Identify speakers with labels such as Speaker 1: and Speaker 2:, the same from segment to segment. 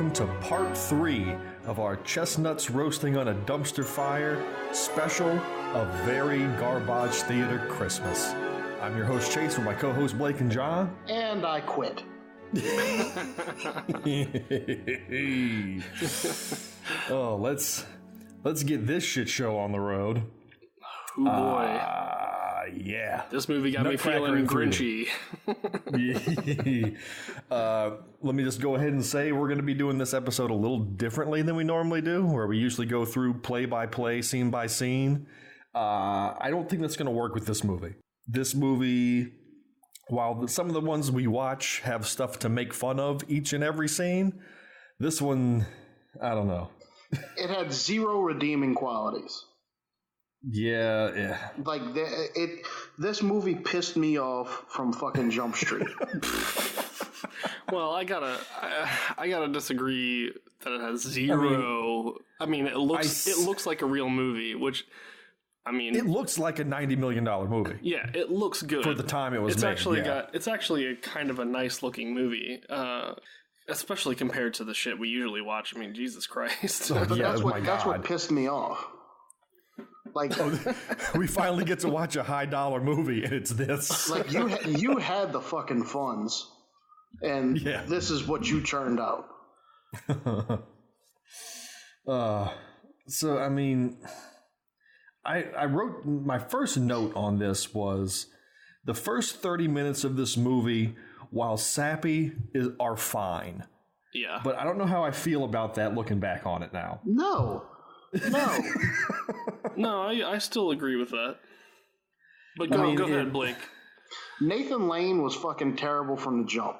Speaker 1: welcome to part 3 of our Chestnuts Roasting on a Dumpster Fire special of Very Garbage Theater Christmas. I'm your host Chase with my co-hosts Blake and John.
Speaker 2: And I quit.
Speaker 1: Oh, let's get this shit show on the road.
Speaker 3: Oh boy.
Speaker 1: Yeah.
Speaker 3: This movie got
Speaker 1: Nutcracker
Speaker 3: me feeling grinchy.
Speaker 1: Let me just go ahead and say we're going to be doing this episode a little differently than we normally do, where we usually go through play by play, scene by scene. I don't think that's going to work with this movie. This movie, while some of the ones we watch have stuff to make fun of each and every scene, this one, I don't know.
Speaker 2: It had zero redeeming qualities.
Speaker 1: Yeah.
Speaker 2: Like, this movie pissed me off from fucking Jump Street.
Speaker 3: Well, I gotta disagree that it has zero. I mean, it looks like a real movie, which, I mean,
Speaker 1: it looks like a $90 million movie.
Speaker 3: Yeah, it looks good
Speaker 1: for the time it was made.
Speaker 3: It's actually a kind of a nice looking movie. Especially compared to the shit we usually watch. I mean, Jesus Christ.
Speaker 1: Oh,
Speaker 2: but
Speaker 1: yeah,
Speaker 2: that's what pissed me off. Like,
Speaker 1: we finally get to watch a high dollar movie, and it's this.
Speaker 2: Like, you had the fucking funds, and this is what you turned out.
Speaker 1: So I mean, I wrote my first note on this was the first 30 minutes of this movie, while sappy, are fine.
Speaker 3: Yeah.
Speaker 1: But I don't know how I feel about that looking back on it now.
Speaker 2: No.
Speaker 3: No, I still agree with that. But go ahead, Blake.
Speaker 2: Nathan Lane was fucking terrible from the jump.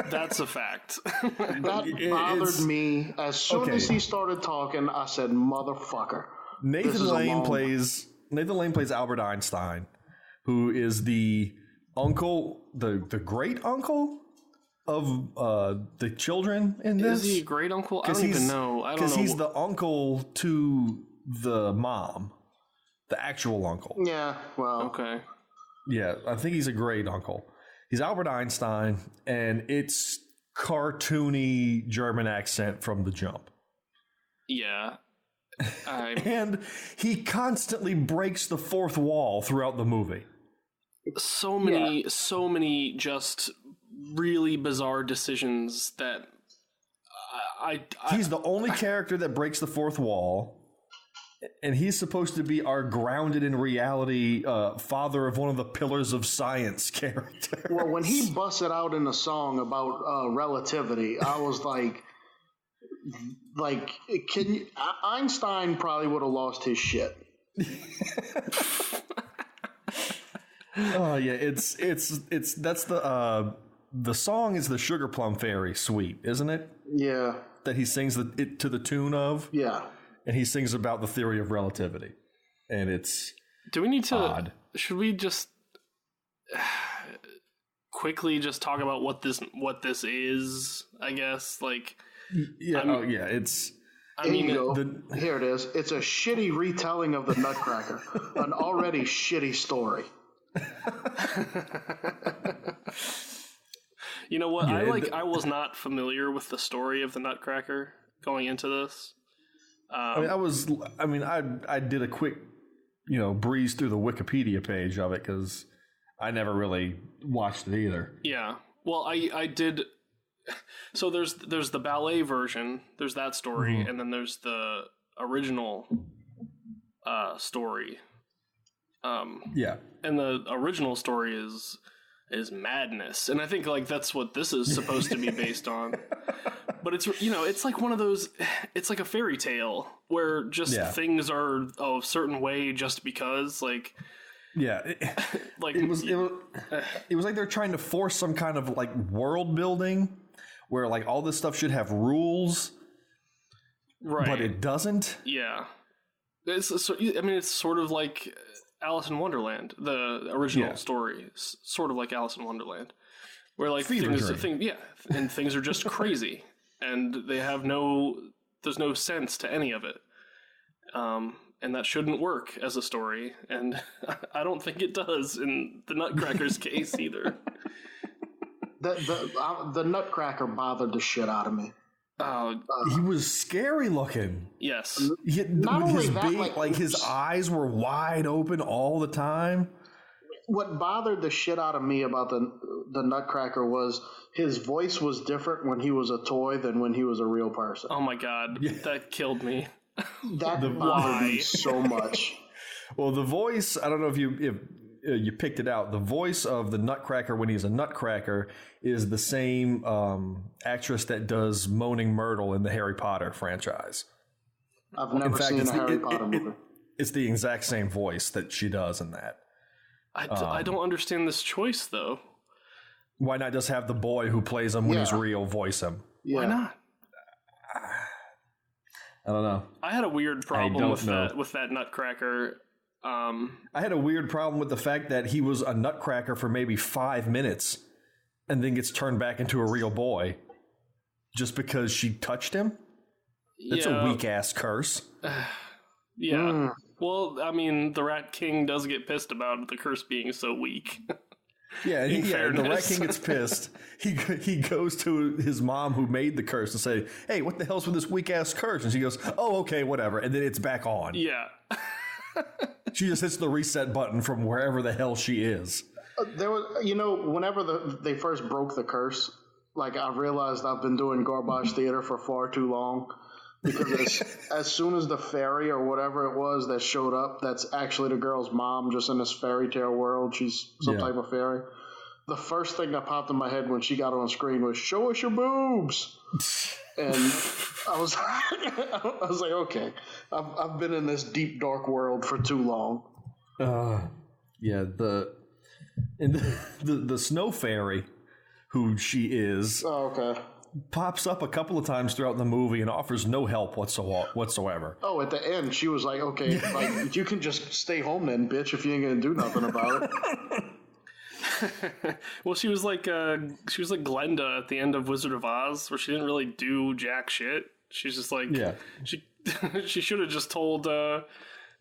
Speaker 3: That's a fact.
Speaker 2: That bothered me. As soon as he started talking, I said, motherfucker.
Speaker 1: Nathan Lane plays Albert Einstein, who is the uncle, the great uncle of the children in this.
Speaker 3: Is he a great uncle? I don't even know. I don't know.
Speaker 1: Because he's the uncle to the mom, the actual uncle.
Speaker 2: Yeah, well.
Speaker 3: Okay.
Speaker 1: Yeah, I think he's a great uncle. He's Albert Einstein, and it's cartoony German accent from the jump.
Speaker 3: Yeah.
Speaker 1: And he constantly breaks the fourth wall throughout the movie.
Speaker 3: So many just really bizarre decisions that
Speaker 1: he's the only character that breaks the fourth wall, and he's supposed to be our grounded in reality father of one of the pillars of science characters.
Speaker 2: Well, when he busted out in a song about relativity, I was like, Einstein probably would have lost his shit.
Speaker 1: Oh yeah, it's that's the song is the Sugar Plum Fairy suite, isn't it?
Speaker 2: Yeah.
Speaker 1: That he sings it to the tune of.
Speaker 2: Yeah.
Speaker 1: And he sings about the theory of relativity, and it's.
Speaker 3: Do we need to?
Speaker 1: Odd.
Speaker 3: Should we just quickly just talk about what this is? I guess
Speaker 1: Yeah. It's.
Speaker 2: Here it is. It's a shitty retelling of the Nutcracker, an already shitty story.
Speaker 3: You know what? I was not familiar with the story of the Nutcracker going into this.
Speaker 1: I did a quick, breeze through the Wikipedia page of it because I never really watched it either.
Speaker 3: Yeah. Well, I did. So there's the ballet version. There's that story, and then there's the original story.
Speaker 1: Yeah.
Speaker 3: And the original story is madness, and I think that's what this is supposed to be based on. But it's like one of those. It's like a fairy tale where just things are a certain way just because
Speaker 1: Yeah, it was like they're trying to force some kind of world building where all this stuff should have rules,
Speaker 3: right?
Speaker 1: But it doesn't.
Speaker 3: Yeah, it's sort of like Alice in Wonderland, the original story, sort of like Alice in Wonderland, where things are just crazy and they have there's no sense to any of it. And that shouldn't work as a story, and I don't think it does in the Nutcracker's case either.
Speaker 2: The Nutcracker bothered the shit out of me.
Speaker 1: He was scary looking.
Speaker 3: Yes.
Speaker 2: Not only that,
Speaker 1: his eyes were wide open all the time.
Speaker 2: What bothered the shit out of me about the Nutcracker was his voice was different when he was a toy than when he was a real person.
Speaker 3: Oh my god, that killed me.
Speaker 2: That bothered me so much.
Speaker 1: Well, the voice, I don't know if you picked it out. The voice of the Nutcracker when he's a Nutcracker is the same actress that does Moaning Myrtle in the Harry Potter franchise.
Speaker 2: I've never seen a Harry Potter movie.
Speaker 1: It's the exact same voice that she does in that.
Speaker 3: I don't understand this choice, though.
Speaker 1: Why not just have the boy who plays him when he's real voice him?
Speaker 2: Yeah.
Speaker 3: Why not?
Speaker 1: I don't know.
Speaker 3: I had a weird problem with that Nutcracker.
Speaker 1: I had a weird problem with the fact that he was a Nutcracker for maybe 5 minutes and then gets turned back into a real boy just because she touched him. That's a weak-ass curse.
Speaker 3: Yeah. Well, I mean, the Rat King does get pissed about the curse being so weak.
Speaker 1: Yeah, the Rat King gets pissed. He goes to his mom who made the curse and say, "Hey, what the hell's with this weak-ass curse?" And she goes, "Oh, okay, whatever." And then it's back on.
Speaker 3: Yeah.
Speaker 1: She just hits the reset button from wherever the hell she is.
Speaker 2: There was, whenever they first broke the curse, like I realized I've been doing garbage theater for far too long. Because as soon as the fairy or whatever it was that showed up, that's actually the girl's mom just in this fairy tale world. She's some type of fairy. The first thing that popped in my head when she got on screen was, "Show us your boobs." And I was like, okay, I've been in this deep, dark world for too long.
Speaker 1: Yeah, the snow fairy, who she is.
Speaker 2: Oh, okay.
Speaker 1: Pops up a couple of times throughout the movie and offers no help whatsoever.
Speaker 2: Oh, at the end, she was like, okay, like, you can just stay home then, bitch, if you ain't gonna do nothing about
Speaker 3: it. Well, she was like Glenda at the end of Wizard of Oz, where she didn't really do jack shit. She's just like, she should have just told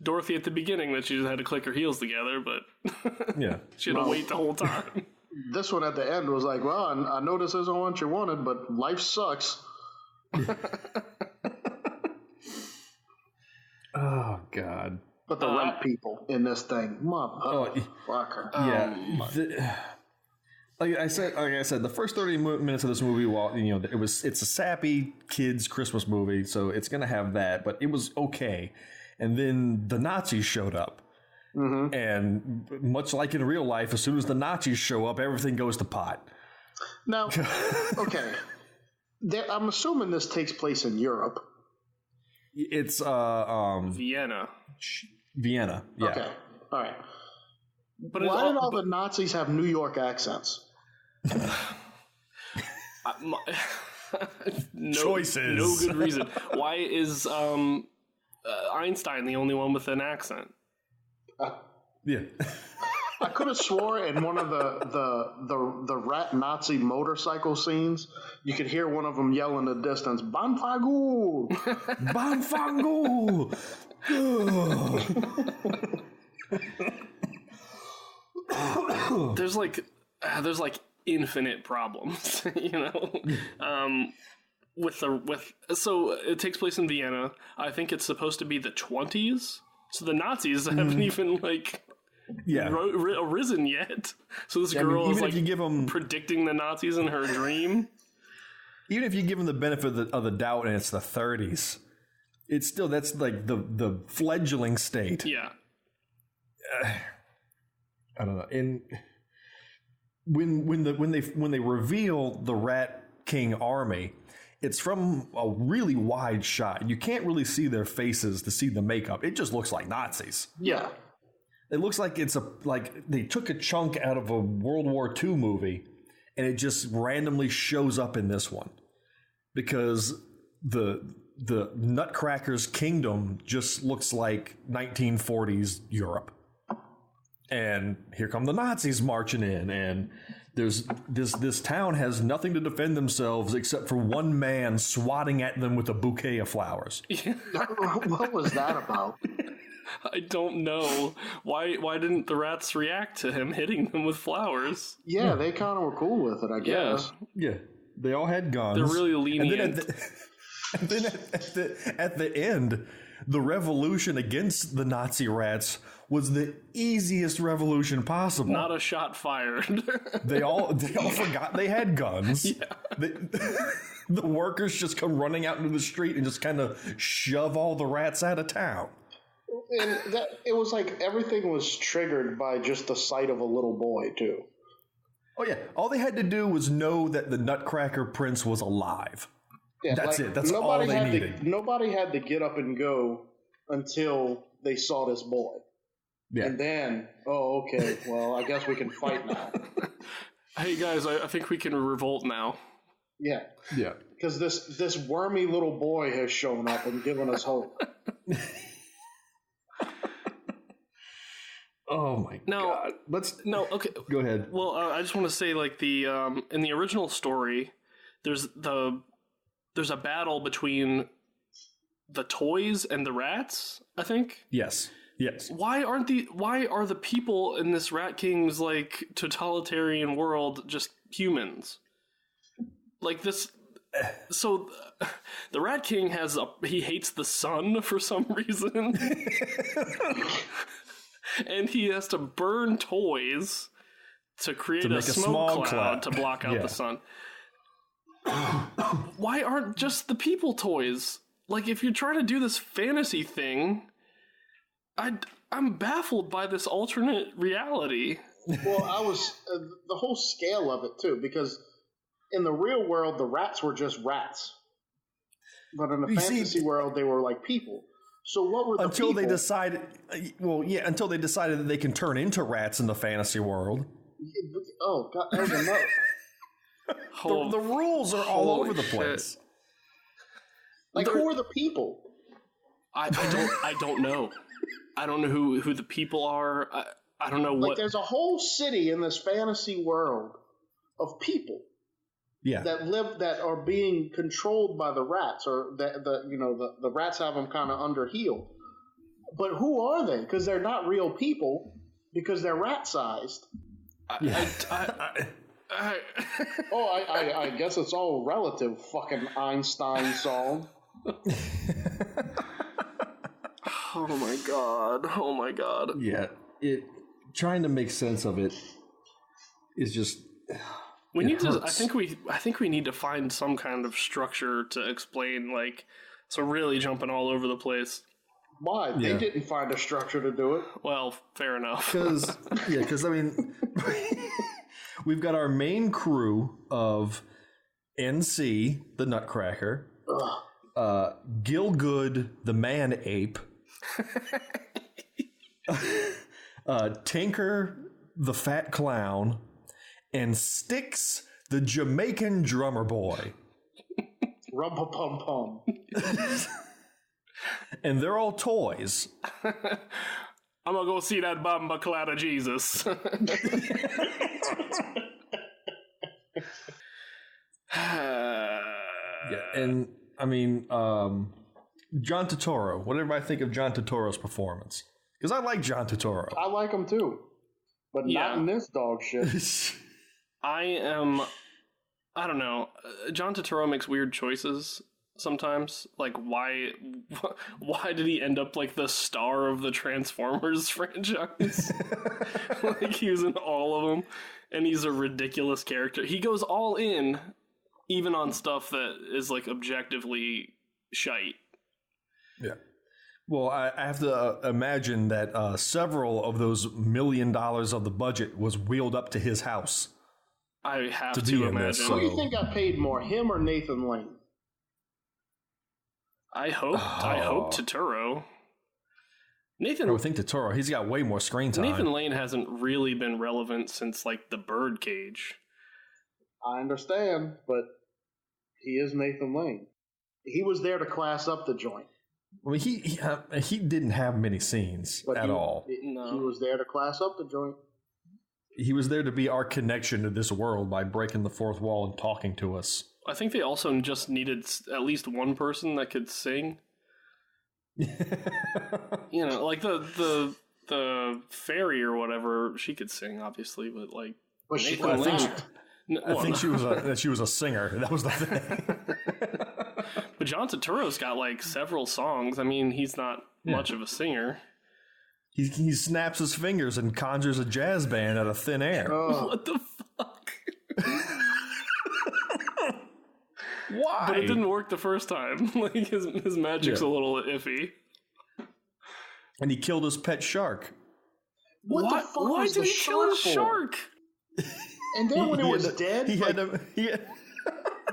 Speaker 3: Dorothy at the beginning that she just had to click her heels together, but she had to wait the whole time.
Speaker 2: This one at the end was like, well, I know this isn't what you wanted, but life sucks.
Speaker 1: Oh, God.
Speaker 2: But the rat people in this thing, motherfucker.
Speaker 1: Like I said, the first 30 minutes of this movie, it's a sappy kids Christmas movie, so it's gonna have that, but it was okay. And then the Nazis showed up. Mm-hmm. And much like in real life, as soon as the Nazis show up, everything goes to pot.
Speaker 2: Now, okay. I'm assuming this takes place in Europe.
Speaker 1: It's
Speaker 3: Vienna.
Speaker 1: Vienna, yeah.
Speaker 2: Okay, all right. But why did all the Nazis have New York accents?
Speaker 1: Choices.
Speaker 3: No good reason. Why is Einstein the only one with an accent?
Speaker 1: Yeah.
Speaker 2: I could have swore in one of the rat Nazi motorcycle scenes, you could hear one of them yell in the distance, "Banfagu!
Speaker 1: Banfagu!"
Speaker 3: There's like infinite problems, so it takes place in Vienna. I think it's supposed to be the 20s. So the Nazis haven't even arisen yet. So this girl is like predicting the Nazis in her dream.
Speaker 1: Even if you give them the benefit of the doubt and it's the 30s, it's still, that's like the fledgling state.
Speaker 3: Yeah.
Speaker 1: I don't know. And when they reveal the Rat King army, it's from a really wide shot. You can't really see their faces to see the makeup. It just looks like Nazis.
Speaker 2: Yeah.
Speaker 1: It looks like they took a chunk out of a World War II movie and it just randomly shows up in this one. Because the Nutcracker's kingdom just looks like 1940s Europe. And here come the Nazis marching in, and there's this town has nothing to defend themselves except for one man swatting at them with a bouquet of flowers.
Speaker 2: What was that about?
Speaker 3: I don't know. Why didn't the rats react to him hitting them with flowers?
Speaker 2: Yeah, they kind of were cool with it, I guess.
Speaker 1: Yeah, they all had guns.
Speaker 3: They're really lenient.
Speaker 1: And then at the end, the revolution against the Nazi rats was the easiest revolution possible.
Speaker 3: Not a shot fired.
Speaker 1: They all forgot they had guns. Yeah. The workers just come running out into the street and just kind of shove all the rats out of town.
Speaker 2: And it was like everything was triggered by just the sight of a little boy, too.
Speaker 1: Oh, yeah. All they had to do was know that the Nutcracker prince was alive. Yeah, that's it. That's all they needed.
Speaker 2: Nobody had to get up and go until they saw this boy. Yeah. And then, oh, okay, well, I guess we can fight now.
Speaker 3: Hey, guys, I think we can revolt now.
Speaker 2: Yeah.
Speaker 1: Yeah.
Speaker 2: Because this wormy little boy has shown up and given us hope.
Speaker 1: Oh my god!
Speaker 3: Okay.
Speaker 1: Go ahead.
Speaker 3: Well, I just want to say, like in the original story, there's a battle between the toys and the rats, I think.
Speaker 1: Yes.
Speaker 3: Why are the people in this Rat King's like totalitarian world just humans? Like this. So the Rat King he hates the sun for some reason. And he has to burn toys to create a smoke cloud to block out the sun. Why aren't just the people toys? Like, if you're trying to do this fantasy thing, I'm baffled by this alternate reality.
Speaker 2: Well, I was the whole scale of it too, because in the real world, the rats were just rats, but in the fantasy world, they were like people. So what were the
Speaker 1: until
Speaker 2: people?
Speaker 1: They decided? Well, yeah, until they decided that they can turn into rats in the fantasy world.
Speaker 2: Oh God, that was enough.
Speaker 1: The rules are all over the place.
Speaker 2: Like, who are the people?
Speaker 3: I don't know. I don't know who the people are. I don't know what.
Speaker 2: Like, there's a whole city in this fantasy world of people.
Speaker 1: Yeah.
Speaker 2: That are being controlled by the rats, or the rats have them kind of under heel. But who are they? Because they're not real people, because they're rat-sized. I guess it's all relative. Fucking Einstein song.
Speaker 3: Oh my god.
Speaker 1: Yeah, trying to make sense of it is just.
Speaker 3: We need to. I think we need to find some kind of structure to explain. Like, so really jumping all over the place.
Speaker 2: Why? They didn't find a structure to do it.
Speaker 3: Well, fair enough.
Speaker 1: Because I mean, we've got our main crew of NC, the Nutcracker, Gilgood, the man ape, Tinker, the fat clown, and Styx, the Jamaican drummer boy.
Speaker 2: Rum-pa-pum-pum.
Speaker 1: And they're all toys.
Speaker 3: I'm gonna go see that Bamba Clad of Jesus.
Speaker 1: Yeah, and I mean, John Turturro. What did everybody think of John Turturro's performance? Because I like John Turturro.
Speaker 2: I like him too, but not in this dog shit.
Speaker 3: I don't know. John Turturro makes weird choices sometimes. Like, why did he end up like the star of the Transformers franchise? Like, he was in all of them, and he's a ridiculous character. He goes all in, even on stuff that is like objectively shite.
Speaker 1: Yeah. Well, I have to imagine that several of those $1 million of the budget was wheeled up to his house.
Speaker 3: I have to imagine.
Speaker 2: Who do you think got paid more, him or Nathan Lane?
Speaker 3: I hope Turturro.
Speaker 1: I would think Turturro. He's got way more screen time.
Speaker 3: Nathan Lane hasn't really been relevant since like the Birdcage.
Speaker 2: I understand, but he is Nathan Lane. He was there to class up the joint.
Speaker 1: I mean, he didn't have many scenes at all.
Speaker 2: No. He was there to class up the joint.
Speaker 1: He was there to be our connection to this world by breaking the fourth wall and talking to us.
Speaker 3: I think they also just needed at least one person that could sing. You know, like the fairy or whatever, she could sing, obviously, but like.
Speaker 2: But she
Speaker 1: I think she was a singer. That was the thing.
Speaker 3: But John Turturro's got like several songs. I mean, he's not much of a singer.
Speaker 1: He snaps his fingers and conjures a jazz band out of thin air.
Speaker 3: What the fuck?
Speaker 1: Why?
Speaker 3: But it didn't work the first time. Like his magic's a little iffy.
Speaker 1: And he killed his pet shark.
Speaker 2: What the fuck
Speaker 3: Why
Speaker 2: was
Speaker 3: did
Speaker 2: the
Speaker 3: he kill his shark?
Speaker 2: And then when it was dead,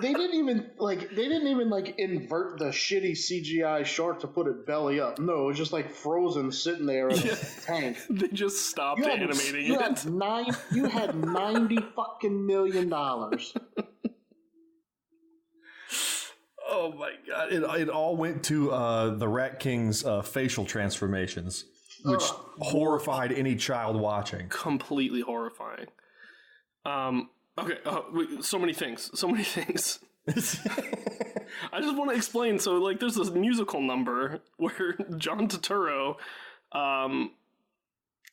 Speaker 2: they didn't even invert the shitty CGI shark to put it belly up. No, it was just like frozen sitting there in a tank.
Speaker 3: They just stopped animating it.
Speaker 2: You had $90 fucking million.
Speaker 1: Oh my god! It all went to the Rat King's facial transformations, which horrified any child watching.
Speaker 3: Completely horrifying. Okay, so many things. I just want to explain. So, like, there's this musical number where John Turturro, I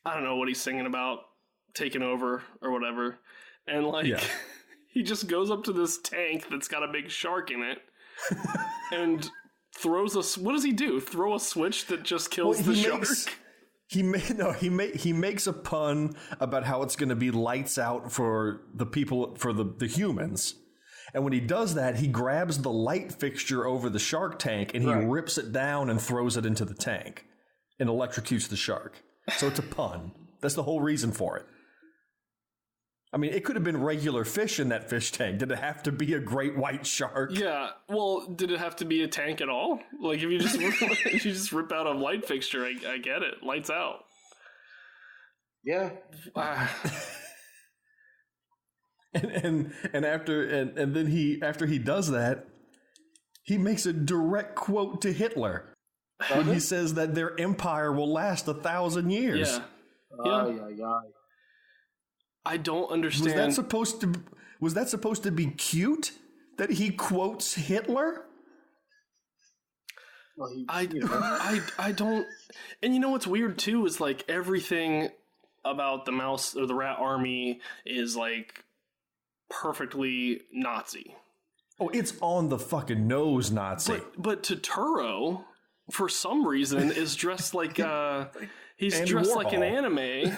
Speaker 3: don't know what he's singing about, taking over or whatever, and he just goes up to this tank that's got a big shark in it, and throws what does he do? Throw a switch that just kills the shark?
Speaker 1: He makes a pun about how it's going to be lights out for the people, for the humans. And when he does that, he grabs the light fixture over the shark tank and he rips it down and throws it into the tank and electrocutes the shark. So it's a pun. That's the whole reason for it. I mean, it could have been regular fish in that fish tank. Did it have to be a great white shark?
Speaker 3: Yeah. Well, did it have to be a tank at all? Like, if you just rip out a light fixture, I get it. Lights out.
Speaker 2: Yeah.
Speaker 1: And then after he does that, he makes a direct quote to Hitler when he says that their empire will last 1,000 years.
Speaker 3: Yeah. I don't understand.
Speaker 1: Was that supposed to be cute that he quotes Hitler?
Speaker 2: Well,
Speaker 3: I don't. And you know what's weird too is like everything about the mouse or the rat army is like perfectly Nazi.
Speaker 1: Oh, it's on the fucking nose Nazi.
Speaker 3: But Turturro, for some reason, is dressed like he's
Speaker 1: Andy
Speaker 3: dressed
Speaker 1: Warhol.
Speaker 3: like an anime.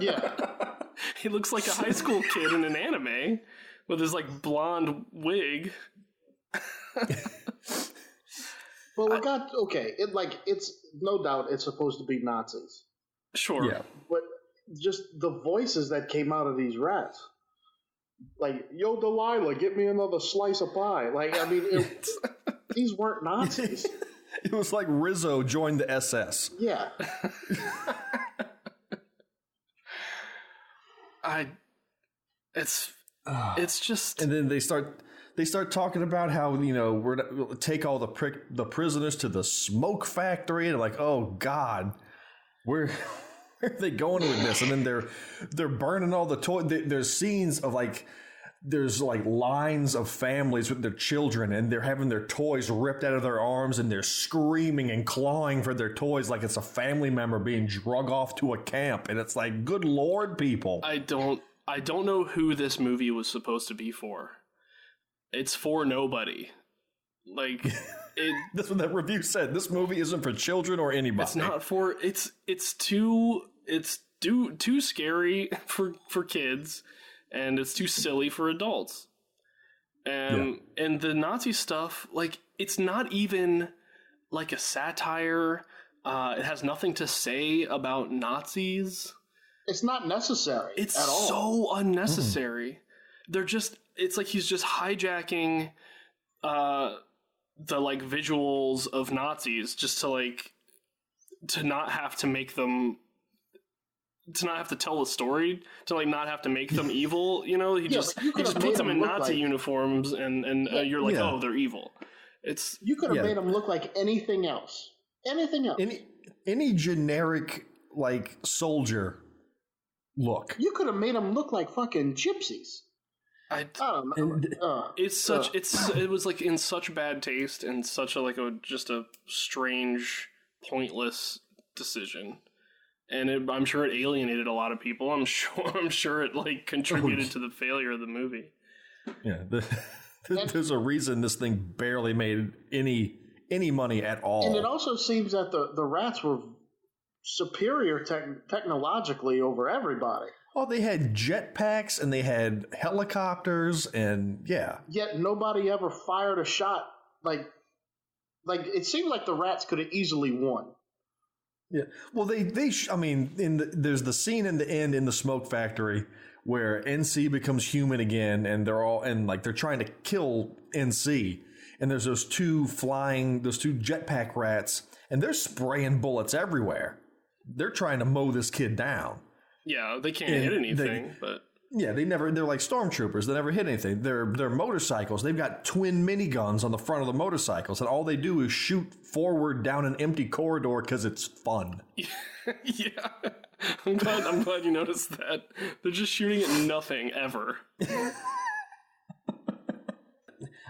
Speaker 2: Yeah.
Speaker 3: He looks like a high school kid in an anime with his like blonde wig.
Speaker 2: Well, it's no doubt it's supposed to be Nazis.
Speaker 3: Sure.
Speaker 1: Yeah.
Speaker 2: But just the voices that came out of these rats. Like, yo, Delilah, get me another slice of pie. Like, I mean, these weren't Nazis.
Speaker 1: It was like Rizzo joined the SS.
Speaker 2: Yeah.
Speaker 3: It's just.
Speaker 1: And then they start talking about how, we'll take all the prisoners to the smoke factory, and like, oh God, where are they going with this? And then they're burning all the toys. There's scenes of there's lines of families with their children, and they're having their toys ripped out of their arms, and they're screaming and clawing for their toys like it's a family member being drug off to a camp. And it's like, good Lord, people.
Speaker 3: I don't know who this movie was supposed to be for. It's for nobody. Like
Speaker 1: that's what that review said. This movie isn't for children or anybody.
Speaker 3: It's not for. It's too scary for kids, and it's too silly for adults. And the Nazi stuff, like, it's not even like a satire. It has nothing to say about Nazis.
Speaker 2: It's not necessary.
Speaker 3: It's
Speaker 2: at all.
Speaker 3: so unnecessary. They're just. It's like he's just hijacking the like visuals of Nazis just to not have to make them, to not have to tell the story, to like not have to make them evil. He just puts them in Nazi uniforms and you're like, oh, they're evil.
Speaker 2: You could have made them look like anything else. Anything else.
Speaker 1: Any generic like soldier look.
Speaker 2: You could have made them look like fucking gypsies.
Speaker 3: I don't know. It was like in such bad taste and such just a strange, pointless decision, and I'm sure it alienated a lot of people. I'm sure it like contributed to the failure of the movie.
Speaker 1: Yeah, There's a reason this thing barely made any money at all.
Speaker 2: And it also seems that the rats were superior technologically over everybody.
Speaker 1: Oh, they had jetpacks and they had helicopters and yeah.
Speaker 2: Yet nobody ever fired a shot. Like it seemed like the rats could have easily won.
Speaker 1: Yeah. Well, there's the scene in the end in the smoke factory where NC becomes human again, and they're trying to kill NC, and there's those two jetpack rats, and they're spraying bullets everywhere. They're trying to mow this kid down.
Speaker 3: Yeah, they can't hit anything, but
Speaker 1: yeah, they're like stormtroopers. They never hit anything. They're motorcycles. They've got twin miniguns on the front of the motorcycles, and all they do is shoot forward down an empty corridor because it's fun.
Speaker 3: Yeah, I'm glad you noticed that. They're just shooting at nothing ever.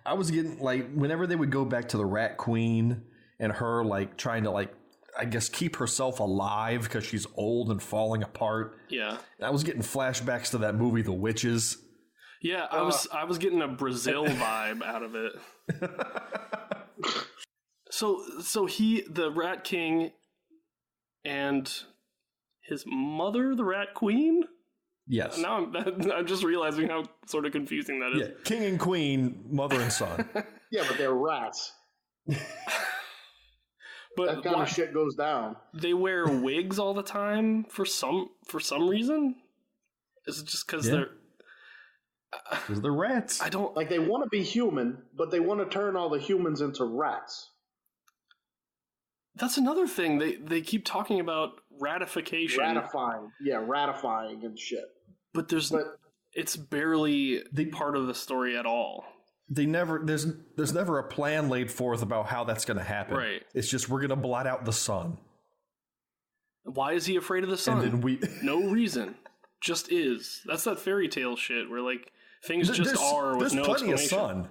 Speaker 1: I was getting whenever they would go back to the Rat Queen and her trying to I guess keep herself alive because she's old and falling apart.
Speaker 3: Yeah.
Speaker 1: I was getting flashbacks to that movie, The Witches.
Speaker 3: Yeah, I was getting a Brazil vibe out of it. So the Rat King and his mother, the Rat Queen?
Speaker 1: Yes.
Speaker 3: Now I'm just realizing how sort of confusing that is.
Speaker 1: Yeah, king and queen, mother and son.
Speaker 2: Yeah, but they're rats.
Speaker 3: But
Speaker 2: that kind of shit goes down.
Speaker 3: They wear wigs all the time for some reason? Is it just because they're...
Speaker 1: Because they're rats.
Speaker 3: I don't...
Speaker 2: They want to be human, but they want to turn all the humans into rats.
Speaker 3: That's another thing. They keep talking about ratification.
Speaker 2: Ratifying and shit.
Speaker 3: But it's barely part of the story at all.
Speaker 1: There's never a plan laid forth about how that's going to happen.
Speaker 3: Right.
Speaker 1: It's just we're going to blot out the sun.
Speaker 3: Why is he afraid of the sun?
Speaker 1: And then
Speaker 3: no reason. Just is. That's that fairy tale shit where things just are with no explanation. There's
Speaker 1: plenty of sun.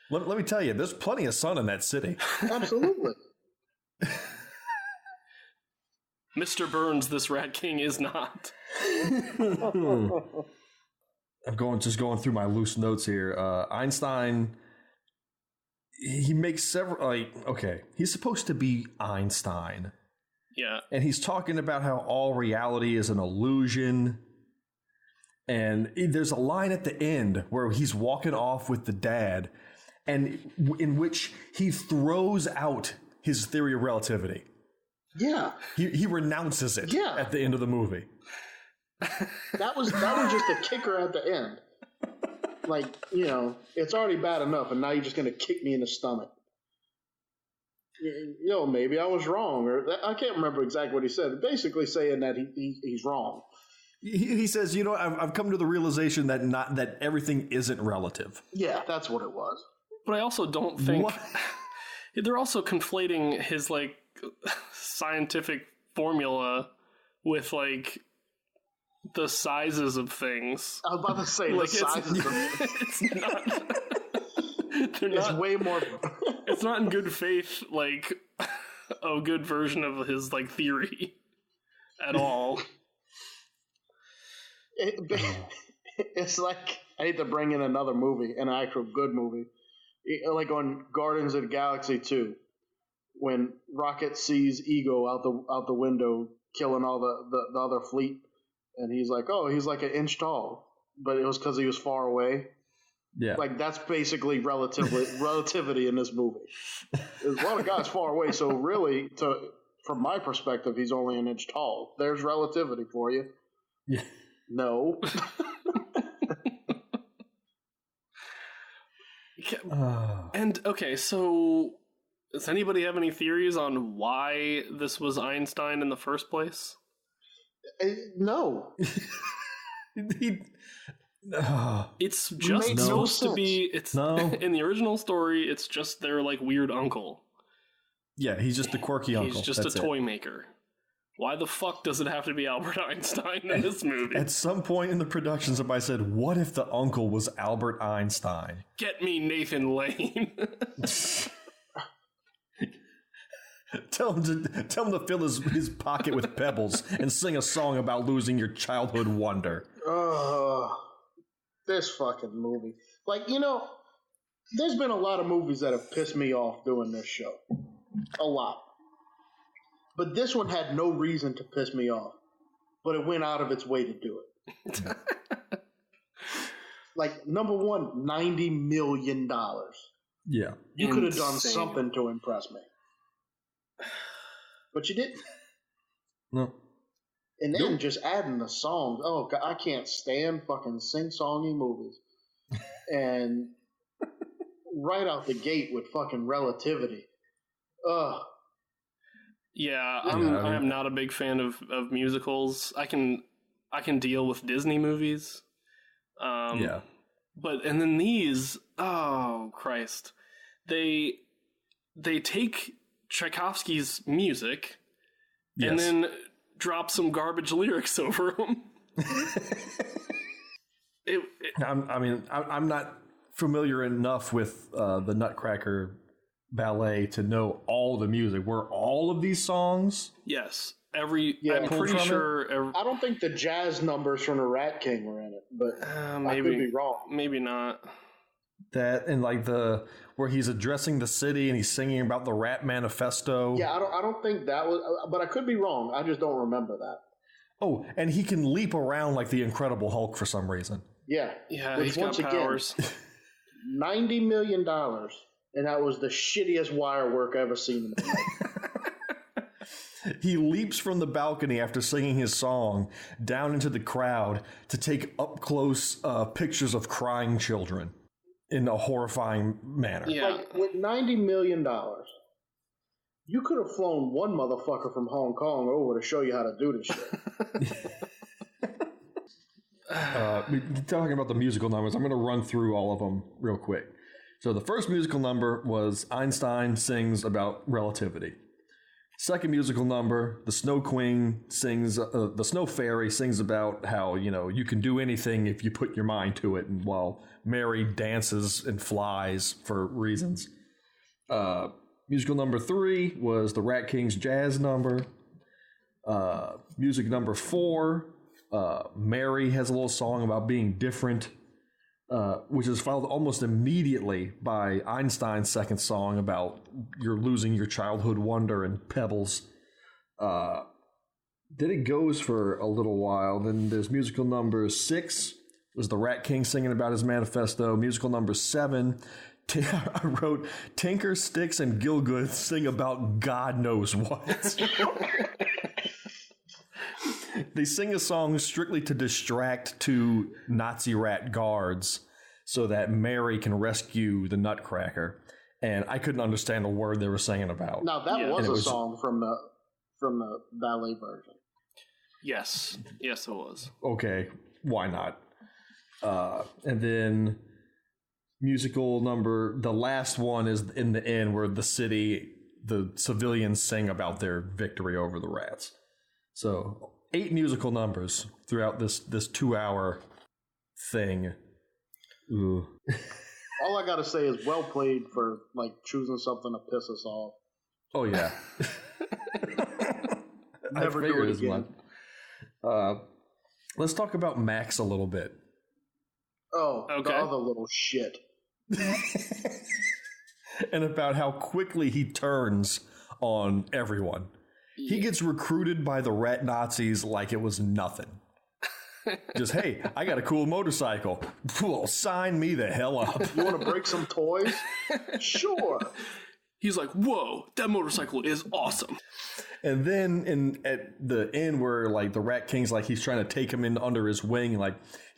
Speaker 1: Let me tell you, there's plenty of sun in that city.
Speaker 2: Absolutely.
Speaker 3: Mr. Burns, this Rat King is not.
Speaker 1: I'm just going through my loose notes here. Einstein, he makes several, he's supposed to be Einstein.
Speaker 3: Yeah.
Speaker 1: And he's talking about how all reality is an illusion. And there's a line at the end where he's walking off with the dad, and in which he throws out his theory of relativity.
Speaker 2: Yeah.
Speaker 1: He renounces it at the end of the movie.
Speaker 2: That was just a kicker at the end. It's already bad enough, and now you're just going to kick me in the stomach. Maybe I was wrong, or I can't remember exactly what he said. Basically saying that he's wrong.
Speaker 1: He says, I've come to the realization that everything isn't relative.
Speaker 2: Yeah, that's what it was.
Speaker 3: But I also don't think they're also conflating his scientific formula with the sizes of things.
Speaker 2: I was about to say the sizes of things.
Speaker 3: It's not.
Speaker 2: It's way more.
Speaker 3: It's not in good faith, a good version of his theory at all.
Speaker 2: It's I hate to bring in another movie, an actual good movie, on Guardians of the Galaxy 2, when Rocket sees Ego out the window killing all the other fleet, and he's he's an inch tall, but it was because he was far away.
Speaker 1: Yeah,
Speaker 2: that's basically relativity in this movie. There's a lot of guys far away, so really, from my perspective, he's only an inch tall. There's relativity for you.
Speaker 1: Yeah.
Speaker 2: No.
Speaker 3: And okay, so does anybody have any theories on why this was Einstein in the first place?
Speaker 2: No.
Speaker 3: It's just supposed to be. It's in the original story. It's just their weird uncle.
Speaker 1: Yeah, he's just a quirky uncle.
Speaker 3: He's just a toy maker. Why the fuck does it have to be Albert Einstein in this movie?
Speaker 1: At some point in the production, somebody said, "What if the uncle was Albert Einstein?"
Speaker 3: Get me Nathan Lane.
Speaker 1: Tell him to fill his pocket with pebbles and sing a song about losing your childhood wonder.
Speaker 2: This fucking movie. There's been a lot of movies that have pissed me off doing this show. A lot. But this one had no reason to piss me off. But it went out of its way to do it. Like, number one, $90 million.
Speaker 1: Yeah.
Speaker 2: You could have done something to impress me. But you didn't.
Speaker 1: No.
Speaker 2: And then just adding the songs. Oh, God, I can't stand fucking sing-songy movies. And right out the gate with fucking Relativity. Ugh.
Speaker 3: Yeah, I'm not a big fan of musicals. I can deal with Disney movies.
Speaker 1: Yeah.
Speaker 3: But and then these, oh Christ. They take Tchaikovsky's music and then drop some garbage lyrics over them.
Speaker 1: I'm not familiar enough with the Nutcracker ballet to know all the music. Were all of these songs?
Speaker 3: Yes. I'm pretty sure.
Speaker 2: I don't think the jazz numbers from the Rat King were in it, but I could be wrong.
Speaker 3: Maybe not.
Speaker 1: That and like where he's addressing the city and he's singing about the Rat Manifesto.
Speaker 2: Yeah, I don't think that was, but I could be wrong. I just don't remember that.
Speaker 1: Oh, and he can leap around like the Incredible Hulk for some reason.
Speaker 2: Yeah,
Speaker 3: he's got powers.
Speaker 2: $90 million, and that was the shittiest wire work I've ever seen in my life.
Speaker 1: He leaps from the balcony after singing his song down into the crowd to take up-close pictures of crying children in a horrifying manner.
Speaker 3: Yeah.
Speaker 2: Like, with $90 million, you could have flown one motherfucker from Hong Kong over to show you how to do this shit.
Speaker 1: Talking about the musical numbers, I'm going to run through all of them real quick. So the first musical number was Einstein sings about relativity. Second musical number, the Snow Queen sings, the Snow Fairy sings about how, you can do anything if you put your mind to it, and while Mary dances and flies for reasons. Musical number 3 was the Rat King's jazz number. Music number 4, Mary has a little song about being different, which is followed almost immediately by Einstein's second song about you're losing your childhood wonder and pebbles. Then it goes for a little while. Then there's musical number 6, was the Rat King singing about his manifesto. Musical number 7, I wrote, Tinker, Sticks, and Gilgood sing about God knows what. They sing a song strictly to distract two Nazi rat guards so that Mary can rescue the Nutcracker. And I couldn't understand a word they were singing about.
Speaker 2: Now, that was a song from the ballet version.
Speaker 3: Yes. Yes, it was.
Speaker 1: Okay, why not? And then musical number, the last one is in the end where the civilians sing about their victory over the rats. So 8 musical numbers throughout this 2-hour thing. Ooh.
Speaker 2: All I gotta say is well played for choosing something to piss us off.
Speaker 1: Oh yeah.
Speaker 2: Never do it again.
Speaker 1: Let's talk about Max a little bit.
Speaker 2: Oh, okay. The other little shit.
Speaker 1: And about how quickly he turns on everyone. He gets recruited by the rat Nazis like it was nothing. Just, hey, I got a cool motorcycle. Cool, sign me the hell up.
Speaker 2: You want to break some toys? Sure.
Speaker 3: He's like, whoa, that motorcycle is awesome.
Speaker 1: And then at the end where the Rat King's he's trying to take him in under his wing,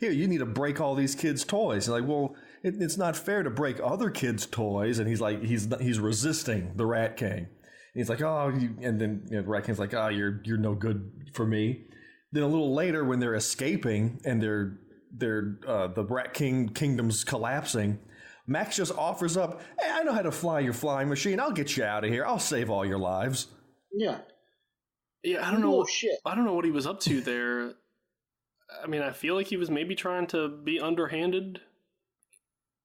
Speaker 1: here, you need to break all these kids' toys. And well, it's not fair to break other kids' toys. And he's resisting the Rat King. And he's like, oh, and then the Rat King's like, oh, you're no good for me. Then a little later when they're escaping and the Rat Kingdom's collapsing, Max just offers up, hey, I know how to fly your flying machine. I'll get you out of here. I'll save all your lives.
Speaker 2: Yeah.
Speaker 3: Yeah, I don't know. Shit. I don't know what he was up to there. I mean, I feel like he was maybe trying to be underhanded,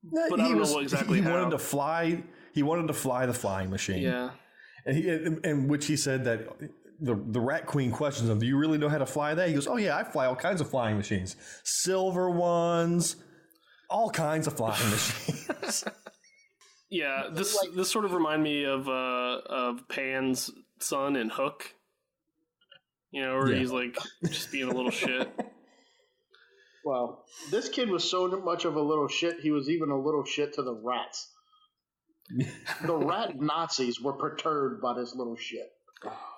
Speaker 3: but I don't know what exactly.
Speaker 1: He wanted to fly. He wanted to fly the flying machine.
Speaker 3: Yeah,
Speaker 1: and which he said that the Rat Queen questions him, "Do you really know how to fly that?" He goes, "Oh yeah, I fly all kinds of flying machines, silver ones, all kinds of flying machines."
Speaker 3: Yeah, this sort of remind me of Pan's son in Hook. You know, where he's like just being a little shit.
Speaker 2: Well, this kid was so much of a little shit, he was even a little shit to the rats. The rat Nazis were perturbed by this little shit.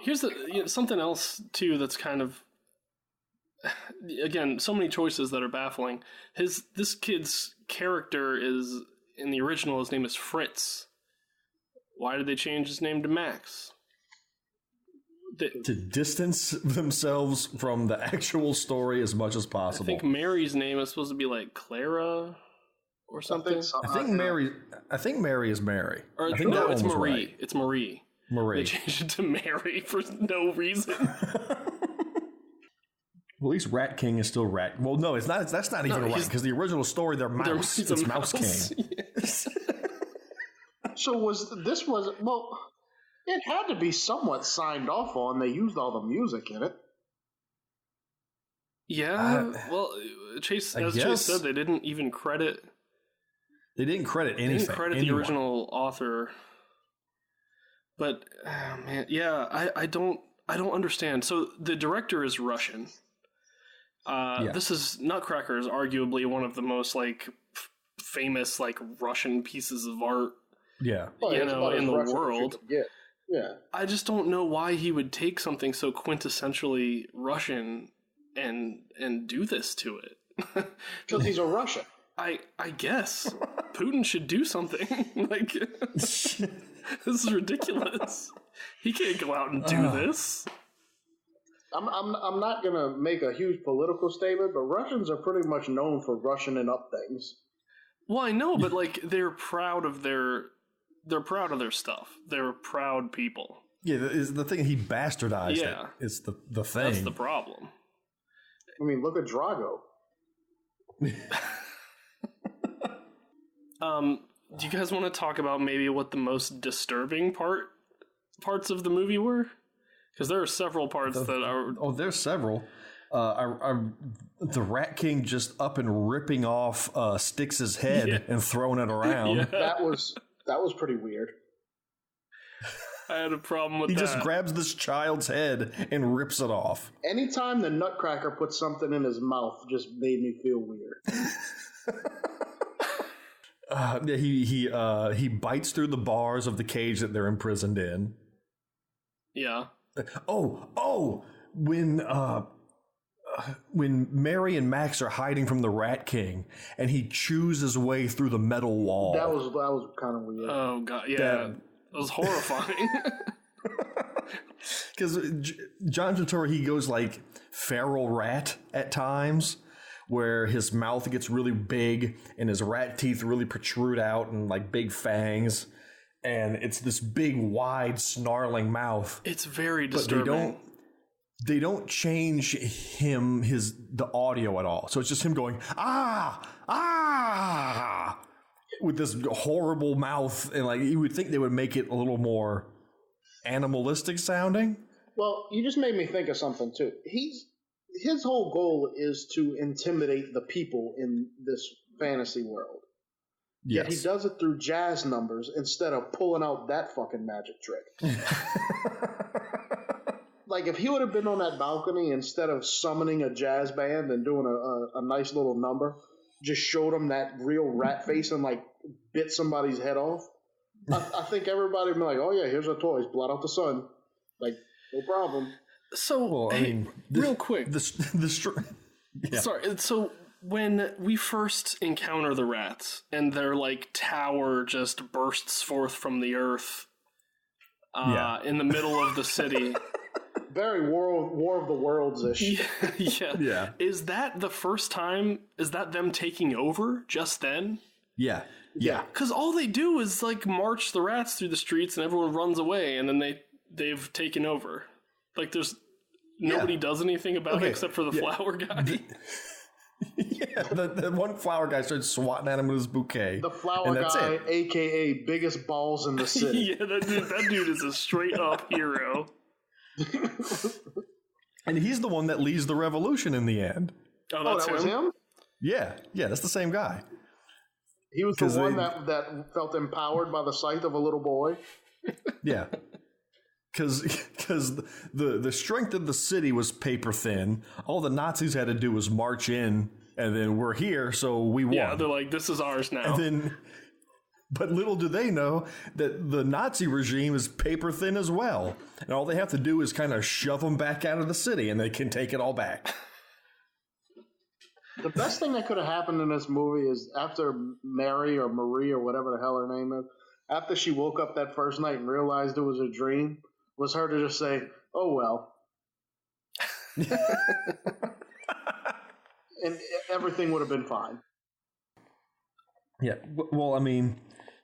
Speaker 3: Here's something else, too, that's kind of... Again, so many choices that are baffling. This kid's character is... In the original, his name is Fritz. Why did they change his name to Max?
Speaker 1: To distance themselves from the actual story as much as possible.
Speaker 3: I think Mary's name is supposed to be like Clara or something.
Speaker 1: I think Mary is Mary.
Speaker 3: Or
Speaker 1: I think
Speaker 3: no, it's Marie.
Speaker 1: Right.
Speaker 3: It's Marie. They changed it to Mary for no reason.
Speaker 1: Well, at least Rat King is still Rat. Well, no, it's not. That's not even right because the original story, they're mouse. It's Mouse King.
Speaker 3: Yes.
Speaker 2: So it had to be somewhat signed off on. They used all the music in it.
Speaker 3: Yeah. Well, Chase said, they didn't even credit.
Speaker 1: They didn't credit anything.
Speaker 3: They didn't credit the original author. But man, yeah, I don't understand. So the director is Russian. This is Nutcracker is arguably one of the most like famous like Russian pieces of art.
Speaker 1: Yeah,
Speaker 3: in the world.
Speaker 2: Yeah.
Speaker 3: I just don't know why he would take something so quintessentially Russian and do this to it.
Speaker 2: Because he's a Russian.
Speaker 3: I guess Putin should do something. Like this is ridiculous. He can't go out and do this.
Speaker 2: I'm not gonna make a huge political statement, but Russians are pretty much known for rushing up things.
Speaker 3: Well, I know, but like they're proud of their stuff. They're proud people.
Speaker 1: Yeah, is the thing he bastardized it. It's the thing.
Speaker 3: That's the problem.
Speaker 2: I mean, look at Drago.
Speaker 3: Do you guys want to talk about maybe what the most disturbing parts of the movie were? Because there are several parts that are...
Speaker 1: Oh, there's several. The Rat King just up and ripping off Styx's head and throwing it around.
Speaker 3: Yeah.
Speaker 2: That was pretty weird.
Speaker 3: I had a problem with that.
Speaker 1: He just grabs this child's head and rips it off.
Speaker 2: Anytime the Nutcracker puts something in his mouth just made me feel weird.
Speaker 1: He bites through the bars of the cage that they're imprisoned in.
Speaker 3: Yeah.
Speaker 1: When Mary and Max are hiding from the Rat King, and he chews his way through the metal wall.
Speaker 2: That was kind of weird.
Speaker 3: Oh god, yeah, that was horrifying.
Speaker 1: Because John Turturro, he goes like feral rat at times, where his mouth gets really big and his rat teeth really protrude out and like big fangs, and it's this big, wide, snarling mouth.
Speaker 3: It's very disturbing.
Speaker 1: But they don't change the audio at all. So it's just him going, with this horrible mouth. And like, you would think they would make it a little more animalistic sounding.
Speaker 2: Well, you just made me think of something too. His whole goal is to intimidate the people in this fantasy world.
Speaker 1: Yes.
Speaker 2: Yet he does it through jazz numbers instead of pulling out that fucking magic trick. Like, if he would have been on that balcony instead of summoning a jazz band and doing a nice little number, just showed him that real rat face and, like, bit somebody's head off, I think everybody would be like, oh, yeah, here's our toys. Blot out the sun. Like, no problem.
Speaker 3: So, real quick.
Speaker 1: Yeah.
Speaker 3: Sorry. So, when we first encounter the rats and their, like, tower just bursts forth from the earth in the middle of the city...
Speaker 2: Very War of the Worlds-ish.
Speaker 3: Yeah. Is that the first time? Is that them taking over just then?
Speaker 1: Yeah.
Speaker 3: Because all they do is like march the rats through the streets and everyone runs away and then they've taken over. Like there's nobody does anything about it except for the flower guy.
Speaker 1: The one flower guy starts swatting at him with his bouquet.
Speaker 2: The flower guy, a.k.a. biggest balls in the city.
Speaker 3: Yeah, that dude is a straight up hero.
Speaker 1: And he's the one that leads the revolution in the end.
Speaker 3: Oh, that was him?
Speaker 1: Yeah, that's the same guy.
Speaker 2: He was the one that felt empowered by the sight of a little boy.
Speaker 1: Yeah. Because the strength of the city was paper thin. All the Nazis had to do was march in, and then we're here, so we won.
Speaker 3: Yeah, they're like, this is ours now.
Speaker 1: But little do they know that the Nazi regime is paper thin as well. And all they have to do is kind of shove them back out of the city, and they can take it all back.
Speaker 2: The best thing that could have happened in this movie is after Mary or Marie or whatever the hell her name is, after she woke up that first night and realized it was a dream, was her to just say, "Oh well," and everything would have been fine.
Speaker 1: Yeah, well, I mean,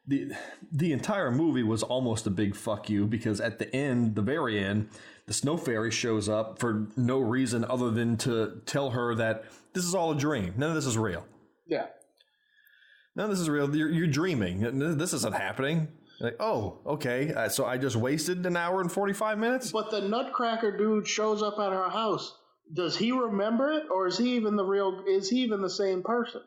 Speaker 1: the entire movie was almost a big fuck you, because at the end, the very end, the snow fairy shows up for no reason other than to tell her that this is all a dream. None of this is real.
Speaker 2: Yeah.
Speaker 1: None of this is real. You're dreaming. This isn't happening. Like, oh, okay. So I just wasted an hour and 45 minutes?
Speaker 2: But the Nutcracker dude shows up at her house. Does he remember it, or is he even the same person?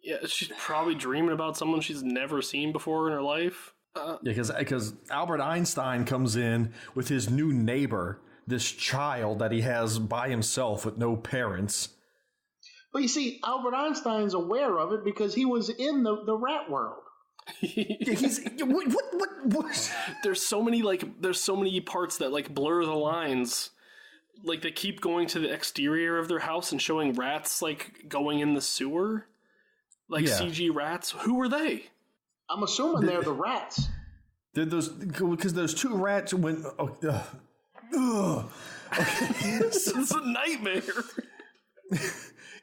Speaker 3: Yeah, she's probably dreaming about someone she's never seen before in her life.
Speaker 1: Yeah, because Albert Einstein comes in with his new neighbor, this child that he has by himself with no parents.
Speaker 2: But you see, Albert Einstein's aware of it because he was in the rat world.
Speaker 1: Yeah, what?
Speaker 3: There's so many parts that like blur the lines. Like they keep going to the exterior of their house and showing rats like going in the sewer. Like CG rats. Who are they?
Speaker 2: I'm assuming they're the rats.
Speaker 1: They're because those two rats went. Okay.
Speaker 3: This is a nightmare.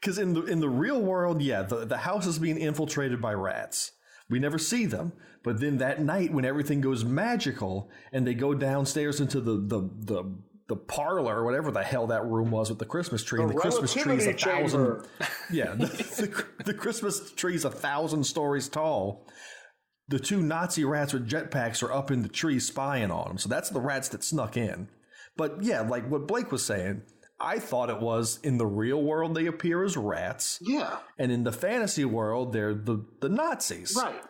Speaker 1: Because in the real world, yeah, the house is being infiltrated by rats. We never see them, but then that night when everything goes magical and they go downstairs into the parlor or whatever the hell that room was with the Christmas tree, and the Christmas tree is 1,000. Yeah, the Christmas tree is 1,000 stories tall. The two Nazi rats with jetpacks are up in the tree spying on them. So that's the rats that snuck in. But yeah, like what Blake was saying, I thought it was in the real world they appear as rats.
Speaker 2: Yeah.
Speaker 1: And in the fantasy world, they're the Nazis.
Speaker 2: Right.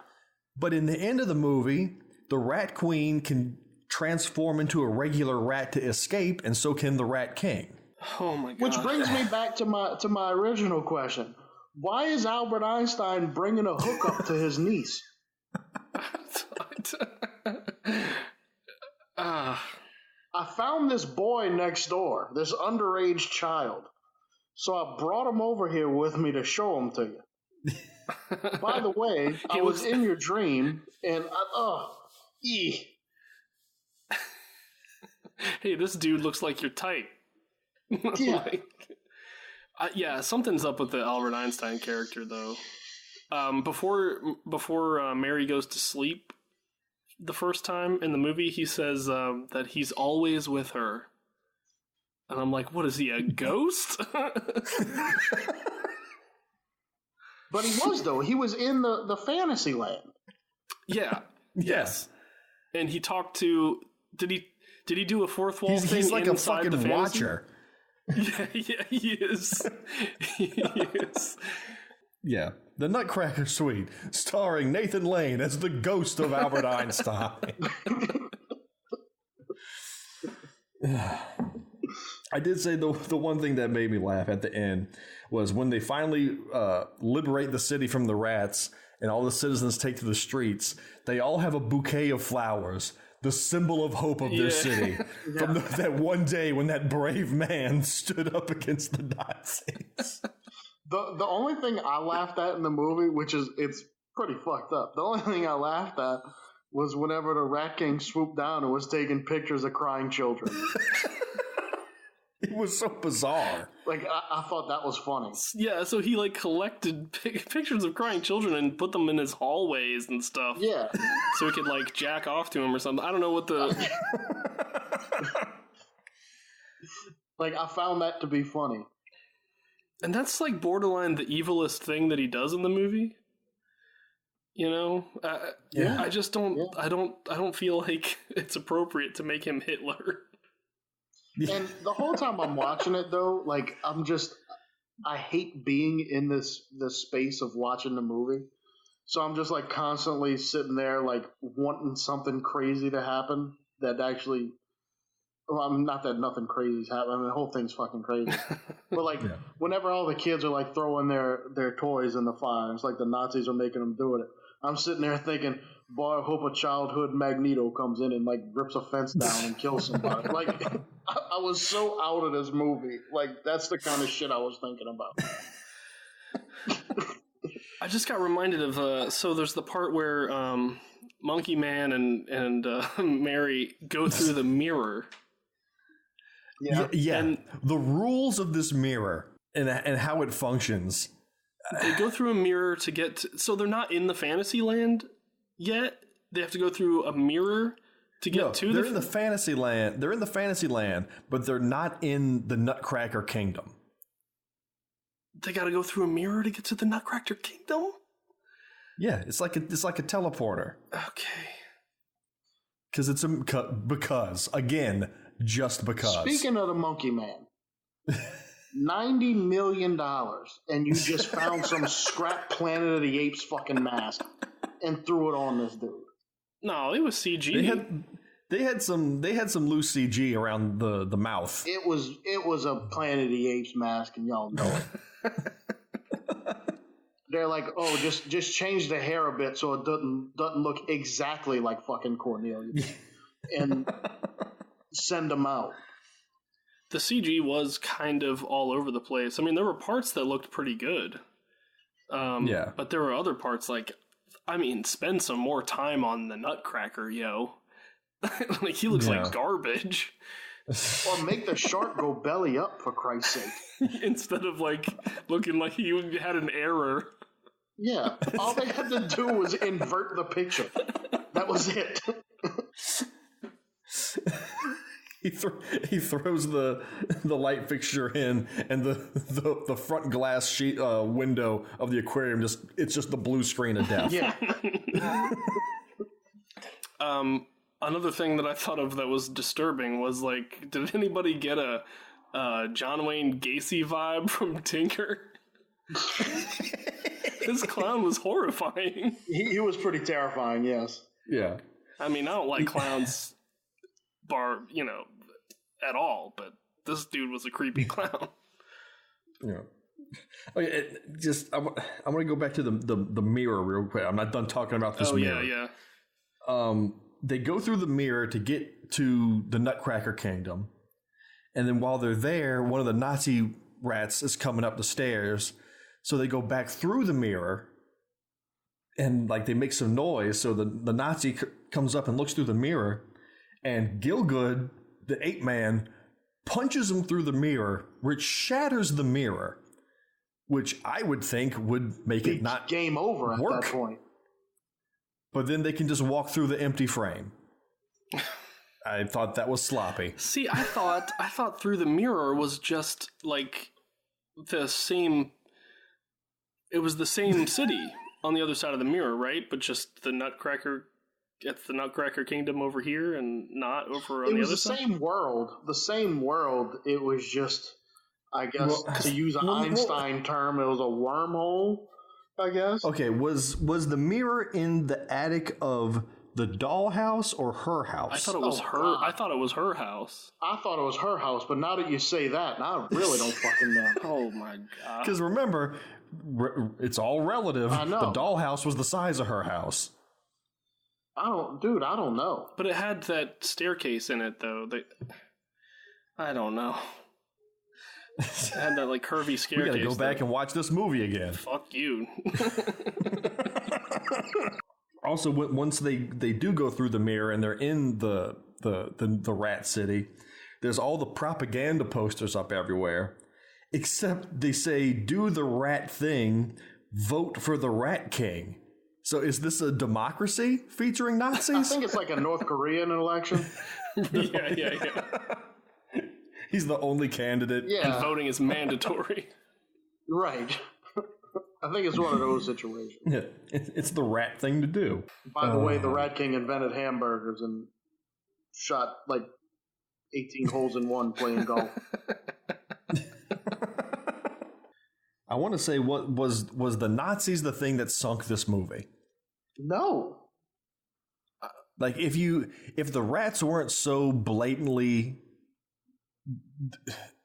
Speaker 1: But in the end of the movie, the Rat Queen can transform into a regular rat to escape, and so can the Rat King.
Speaker 3: Oh my god.
Speaker 2: Which brings me back to my original question. Why is Albert Einstein bringing a hookup to his niece? I found this boy next door, this underage child. So I brought him over here with me to show him to you. By the way, I was in your dream, and
Speaker 3: hey, this dude looks like you're tight.
Speaker 2: Yeah.
Speaker 3: Yeah, something's up with the Albert Einstein character, though. Before Mary goes to sleep the first time in the movie, he says that he's always with her. And I'm like, what is he, a ghost?
Speaker 2: But he was, though. He was in the fantasy land.
Speaker 3: Yeah. Yes. And he talked to... Did he do a fourth wall thing?
Speaker 1: He's like a fucking watcher.
Speaker 3: Yeah, he is. He is.
Speaker 1: Yeah. The Nutcracker Suite, starring Nathan Lane as the ghost of Albert Einstein. I did say the one thing that made me laugh at the end was when they finally liberate the city from the rats and all the citizens take to the streets, they all have a bouquet of flowers, the symbol of hope of their city, from that one day when that brave man stood up against the Nazis.
Speaker 2: The only thing I laughed at in the movie, which is, it's pretty fucked up, the only thing I laughed at was whenever the Rat King swooped down and was taking pictures of crying children.
Speaker 1: It was so bizarre.
Speaker 2: Like, I thought that was funny.
Speaker 3: Yeah, so he, like, collected pictures of crying children and put them in his hallways and stuff.
Speaker 2: Yeah.
Speaker 3: So he could, like, jack off to him or something. I don't know what the...
Speaker 2: Like, I found that to be funny.
Speaker 3: And that's, like, borderline the evilest thing that he does in the movie. You know? I just don't... Yeah. I don't feel like it's appropriate to make him Hitler.
Speaker 2: And the whole time I'm watching it, though, like, I hate being in this space of watching the movie So I'm just like constantly sitting there like wanting something crazy to happen that actually. Well, I mean, not that nothing crazy's happening. I mean, the whole thing's fucking crazy. But like, whenever all the kids are like throwing their toys in the fire, it's like the Nazis are making them do it. I'm sitting there thinking, boy, I hope a childhood Magneto comes in and like rips a fence down and kills somebody. Like, I was so out of this movie. Like, that's the kind of shit I was thinking about.
Speaker 3: I just got reminded of so there's the part where Monkey Man and Mary go through the mirror.
Speaker 1: Yeah. And the rules of this mirror and how it functions.
Speaker 3: They go through a mirror to get to, so they're not in the fantasy land yet. They have to go through a mirror to get to.
Speaker 1: They're in the fantasy land. They're in the fantasy land, but they're not in the Nutcracker Kingdom.
Speaker 3: They got to go through a mirror to get to the Nutcracker Kingdom.
Speaker 1: Yeah, it's like a teleporter.
Speaker 3: Okay.
Speaker 1: Because again. Just because.
Speaker 2: Speaking of the Monkey Man, $90 million, and you just found some scrap Planet of the Apes fucking mask and threw it on this dude.
Speaker 3: No, it was CG.
Speaker 1: They had some loose CG around the mouth.
Speaker 2: It was a Planet of the Apes mask, and y'all know it. They're like, oh, just change the hair a bit so it doesn't look exactly like fucking Cornelius, and send them out.
Speaker 3: The CG was kind of all over the place. I mean, there were parts that looked pretty good. But there were other parts like, I mean, spend some more time on the Nutcracker, yo. Like, he looks like garbage.
Speaker 2: Or make the shark go belly up, for Christ's sake.
Speaker 3: Instead of, like, looking like he had an error.
Speaker 2: Yeah. All they had to do was invert the picture. That was it.
Speaker 1: He throws the light fixture in, and the front glass sheet window of the aquarium it's just the blue screen of death.
Speaker 2: Yeah.
Speaker 3: Another thing that I thought of that was disturbing was like, did anybody get a John Wayne Gacy vibe from Tinker? This clown was horrifying.
Speaker 2: He was pretty terrifying. Yes.
Speaker 1: Yeah.
Speaker 3: I mean, I don't like clowns. At all, but this dude was a creepy clown.
Speaker 1: Yeah. Okay, I want to go back to the mirror real quick. I'm not done talking about this mirror.
Speaker 3: Yeah.
Speaker 1: They go through the mirror to get to the Nutcracker Kingdom, and then while they're there, one of the Nazi rats is coming up the stairs, so they go back through the mirror, and like they make some noise, so the Nazi comes up and looks through the mirror, and Gilgood, the ape man, punches him through the mirror, which shatters the mirror, which I would think would make it not
Speaker 2: game over at
Speaker 1: work.
Speaker 2: That point.
Speaker 1: But then they can just walk through the empty frame. I thought that was sloppy.
Speaker 3: See, I thought through the mirror was just like the same. It was the same city on the other side of the mirror, right? But just the Nutcracker. It's the Nutcracker Kingdom over here and not over on the other side?
Speaker 2: It was the same world. It was just, I guess, to use an Einstein term, it was a wormhole, I guess.
Speaker 1: Okay, was the mirror in the attic of the dollhouse or her house?
Speaker 3: I thought it was her. I thought it was her house.
Speaker 2: I thought it was her house, but now that you say that, now I really don't fucking know.
Speaker 3: Oh my god!
Speaker 1: Because remember, it's all relative.
Speaker 2: I know.
Speaker 1: The dollhouse was the size of her house.
Speaker 2: I don't know.
Speaker 3: But it had that staircase in it, though. I don't know. It had that like curvy staircase.
Speaker 1: We gotta go back and watch this movie again.
Speaker 3: Fuck you.
Speaker 1: Also, once they do go through the mirror and they're in the rat city, there's all the propaganda posters up everywhere. Except they say, "Do the rat thing, vote for the Rat King." So is this a democracy featuring Nazis?
Speaker 2: I think it's like a North Korean election.
Speaker 3: Yeah.
Speaker 1: He's the only candidate.
Speaker 2: Yeah.
Speaker 3: And voting is mandatory.
Speaker 2: Right. I think it's one of those situations.
Speaker 1: Yeah, it's the rat thing to do.
Speaker 2: By the way, the Rat King invented hamburgers and shot like 18 holes in one playing golf.
Speaker 1: I want to say, what was the Nazis the thing that sunk this movie?
Speaker 2: No.
Speaker 1: Like if the rats weren't so blatantly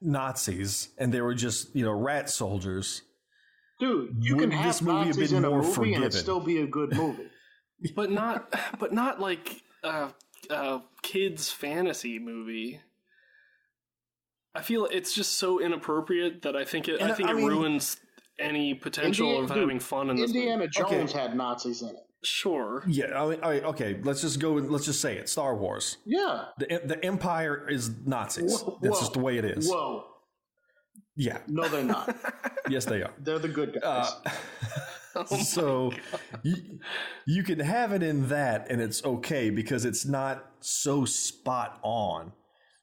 Speaker 1: Nazis and they were just, rat soldiers.
Speaker 2: Dude, you can have Nazis in a movie and it still be a good movie.
Speaker 3: but not like a kids fantasy movie. I feel it's just so inappropriate that I think it ruins any potential of having fun in this movie.
Speaker 2: Indiana Jones had Nazis in it.
Speaker 3: Sure.
Speaker 1: Yeah. Okay. Let's just go. Let's just say it. Star Wars.
Speaker 2: Yeah.
Speaker 1: The Empire is Nazis. That's just the way it is.
Speaker 2: Whoa.
Speaker 1: Yeah.
Speaker 2: No, they're not.
Speaker 1: Yes, they are.
Speaker 2: They're the good guys.
Speaker 1: So you can have it in that, and it's okay because it's not so spot on.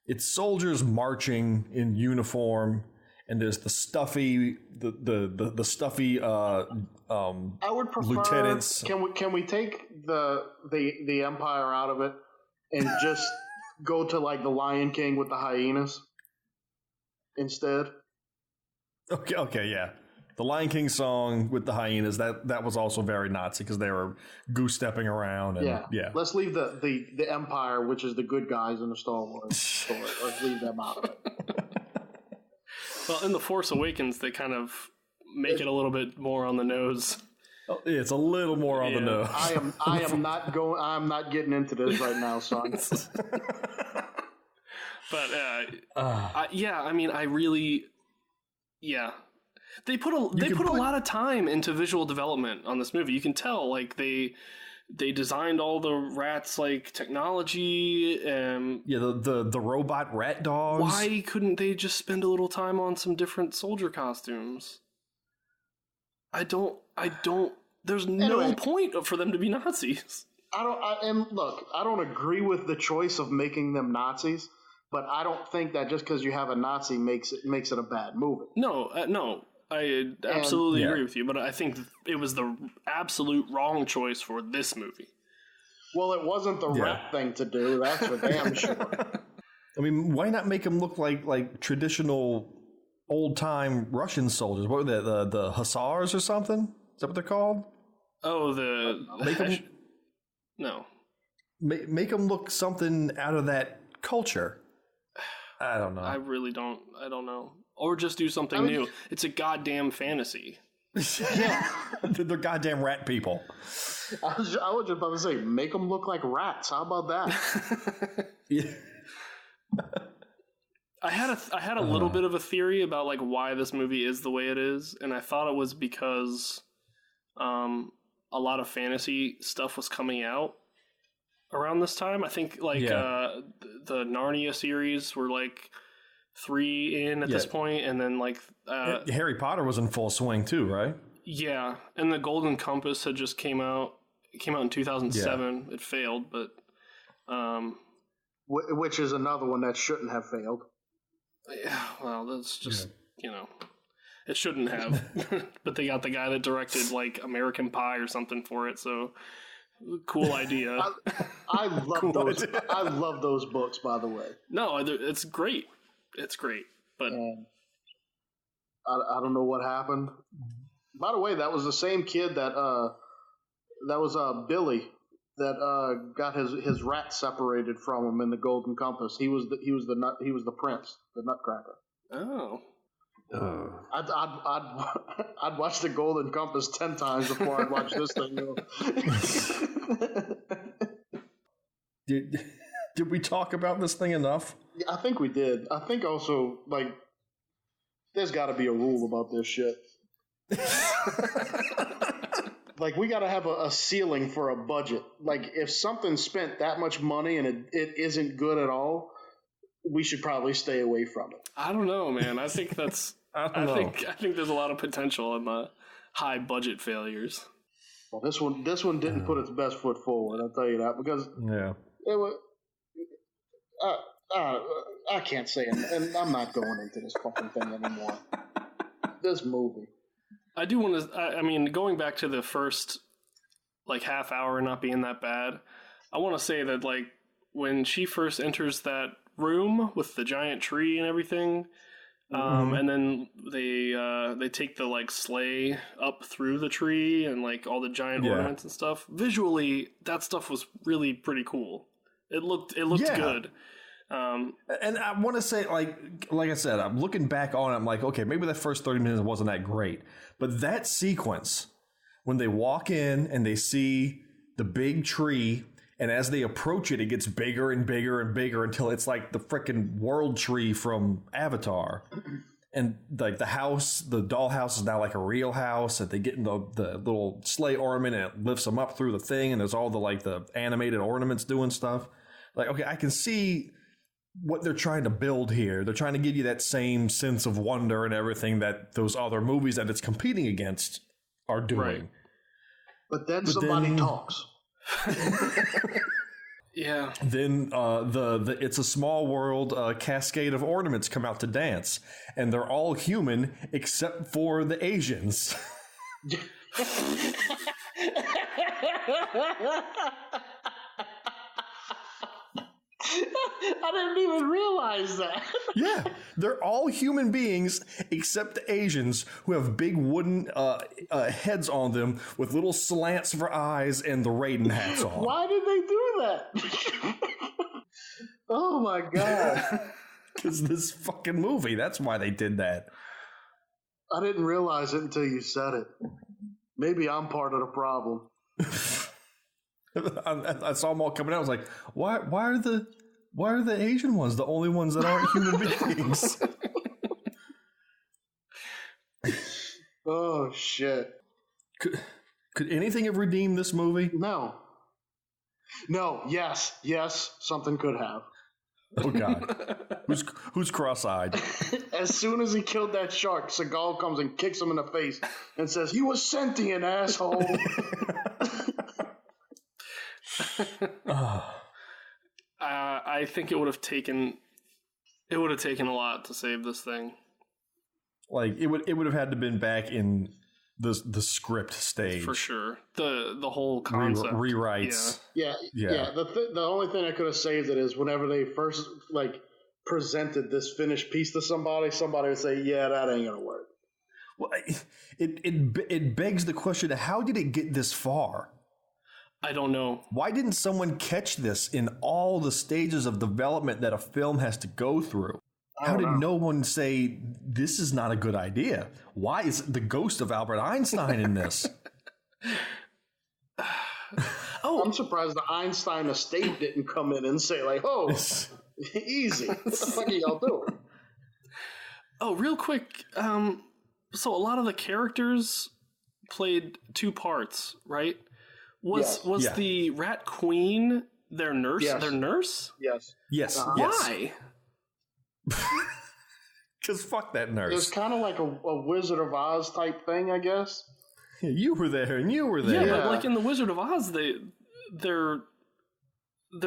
Speaker 1: It's soldiers marching in uniform. And there's the stuffy, the stuffy
Speaker 2: I would prefer
Speaker 1: lieutenants.
Speaker 2: Can we take the Empire out of it and just go to like the Lion King with the hyenas instead?
Speaker 1: Okay, yeah. The Lion King song with the hyenas, that was also very Nazi because they were goose stepping around. And, yeah.
Speaker 2: Let's leave the Empire, which is the good guys in the Star Wars story. Let's leave them out of it.
Speaker 3: Well, in The Force Awakens, they kind of make it a little bit more on the nose.
Speaker 1: It's a little more on the nose.
Speaker 2: I'm not getting into this right now, son.
Speaker 3: But they put a lot of time into visual development on this movie. You can tell, like they designed all the rats like technology.
Speaker 1: The robot rat dogs.
Speaker 3: Why couldn't they just spend a little time on some different soldier costumes? I don't. There's no point for them to be Nazis.
Speaker 2: I don't agree with the choice of making them Nazis, but I don't think that just because you have a Nazi makes it a bad movie.
Speaker 3: No. I absolutely agree with you, but I think it was the absolute wrong choice for this movie.
Speaker 2: Well, it wasn't the right thing to do. That's for damn sure.
Speaker 1: I mean, why not make them look like traditional old-time Russian soldiers? What were they, the Hussars or something? Is that what they're called?
Speaker 3: Oh, no.
Speaker 1: Make them look something out of that culture. I don't know.
Speaker 3: I really don't. I don't know. Or just do something new. It's a goddamn fantasy.
Speaker 1: Yeah. They're goddamn rat people.
Speaker 2: I was just about to say, make them look like rats. How about that?
Speaker 1: Yeah.
Speaker 3: I had a little bit of a theory about like why this movie is the way it is, and I thought it was because a lot of fantasy stuff was coming out around this time. I think the Narnia series were like 3 in at this point, and then like
Speaker 1: Harry Potter was in full swing too, right?
Speaker 3: Yeah, and the Golden Compass had just came out. It came out in 2007. It failed, but
Speaker 2: which is another one that shouldn't have failed.
Speaker 3: Yeah, well, that's just it shouldn't have. But they got the guy that directed like American Pie or something for it, so cool idea.
Speaker 2: I love those. I love those books, by the way.
Speaker 3: No, it's great. It's great, but
Speaker 2: I don't know what happened. By the way, that was the same kid that was Billy that got his rat separated from him in the Golden Compass. He was the prince, the Nutcracker.
Speaker 3: Oh.
Speaker 2: I'd watch the Golden Compass 10 times before I'd watch this thing.
Speaker 1: Did we talk about this thing enough?
Speaker 2: Yeah, I think we did. I think also, like, there's got to be a rule about this shit. Like, we got to have a ceiling for a budget. Like, if something spent that much money and it isn't good at all, we should probably stay away from it.
Speaker 3: I don't know, man. I think that's. I think there's a lot of potential in the high budget failures.
Speaker 2: Well, this one didn't put its best foot forward. I'll tell you that, because it was. I can't say it, and I'm not going into this fucking thing anymore. This movie.
Speaker 3: I do want to. I mean, going back to the first like half hour not being that bad, I want to say that like when she first enters that room with the giant tree and everything, And then they take the like sleigh up through the tree and like all the giant ornaments and stuff. Visually, that stuff was really pretty cool. It looked good.
Speaker 1: And I want to say, like I said, I'm looking back on it, I'm like, okay, maybe the first 30 minutes wasn't that great. But that sequence, when they walk in and they see the big tree, and as they approach it, it gets bigger and bigger and bigger until it's like the freaking world tree from Avatar. And like the house, the dollhouse is now like a real house. And they get in the little sleigh ornament and it lifts them up through the thing. And there's all the animated ornaments doing stuff. Like, okay, I can see what they're trying to build here. They're trying to give you that same sense of wonder and everything that those other movies that it's competing against are doing. Right.
Speaker 2: But then somebody talks.
Speaker 3: Yeah.
Speaker 1: Then the It's a Small World cascade of ornaments come out to dance, and they're all human except for the Asians.
Speaker 2: I didn't even realize that.
Speaker 1: Yeah, they're all human beings except the Asians, who have big wooden heads on them with little slants for eyes and the Raiden hats on.
Speaker 2: Why did they do that? Oh my god.
Speaker 1: Because this fucking movie, that's why they did that.
Speaker 2: I didn't realize it until you said it. Maybe I'm part of the problem.
Speaker 1: I saw them all coming out. I was like, why are the Asian ones the only ones that aren't human beings?
Speaker 2: Oh shit!
Speaker 1: Could anything have redeemed this movie?
Speaker 2: No. Yes. Something could have.
Speaker 1: Oh god. Who's cross-eyed?
Speaker 2: As soon as he killed that shark, Seagal comes and kicks him in the face and says, "He was sentient, asshole."
Speaker 3: I think it would have taken a lot to save this thing.
Speaker 1: Like it would have had to been back in the script stage
Speaker 3: for sure. The whole concept
Speaker 1: rewrites.
Speaker 2: Yeah. The only thing that could have saved it is whenever they first presented this finished piece to somebody would say, "Yeah, that ain't gonna work."
Speaker 1: Well, it begs the question: how did it get this far?
Speaker 3: I don't know.
Speaker 1: Why didn't someone catch this in all the stages of development that a film has to go through? How did no one say, this is not a good idea? Why is the ghost of Albert Einstein in this?
Speaker 2: I'm surprised the Einstein estate didn't come in and say, like, oh, easy. What the fuck are y'all doing?
Speaker 3: Oh, real quick. So a lot of the characters played two parts, right? Was the Rat Queen their nurse?
Speaker 2: Yes.
Speaker 3: Their nurse?
Speaker 2: Yes.
Speaker 1: Yes.
Speaker 3: Why?
Speaker 1: Because fuck that nurse.
Speaker 2: It was kind of like a Wizard of Oz type thing, I guess.
Speaker 1: Yeah, you were there and you were there.
Speaker 3: Yeah, but like in the Wizard of Oz, their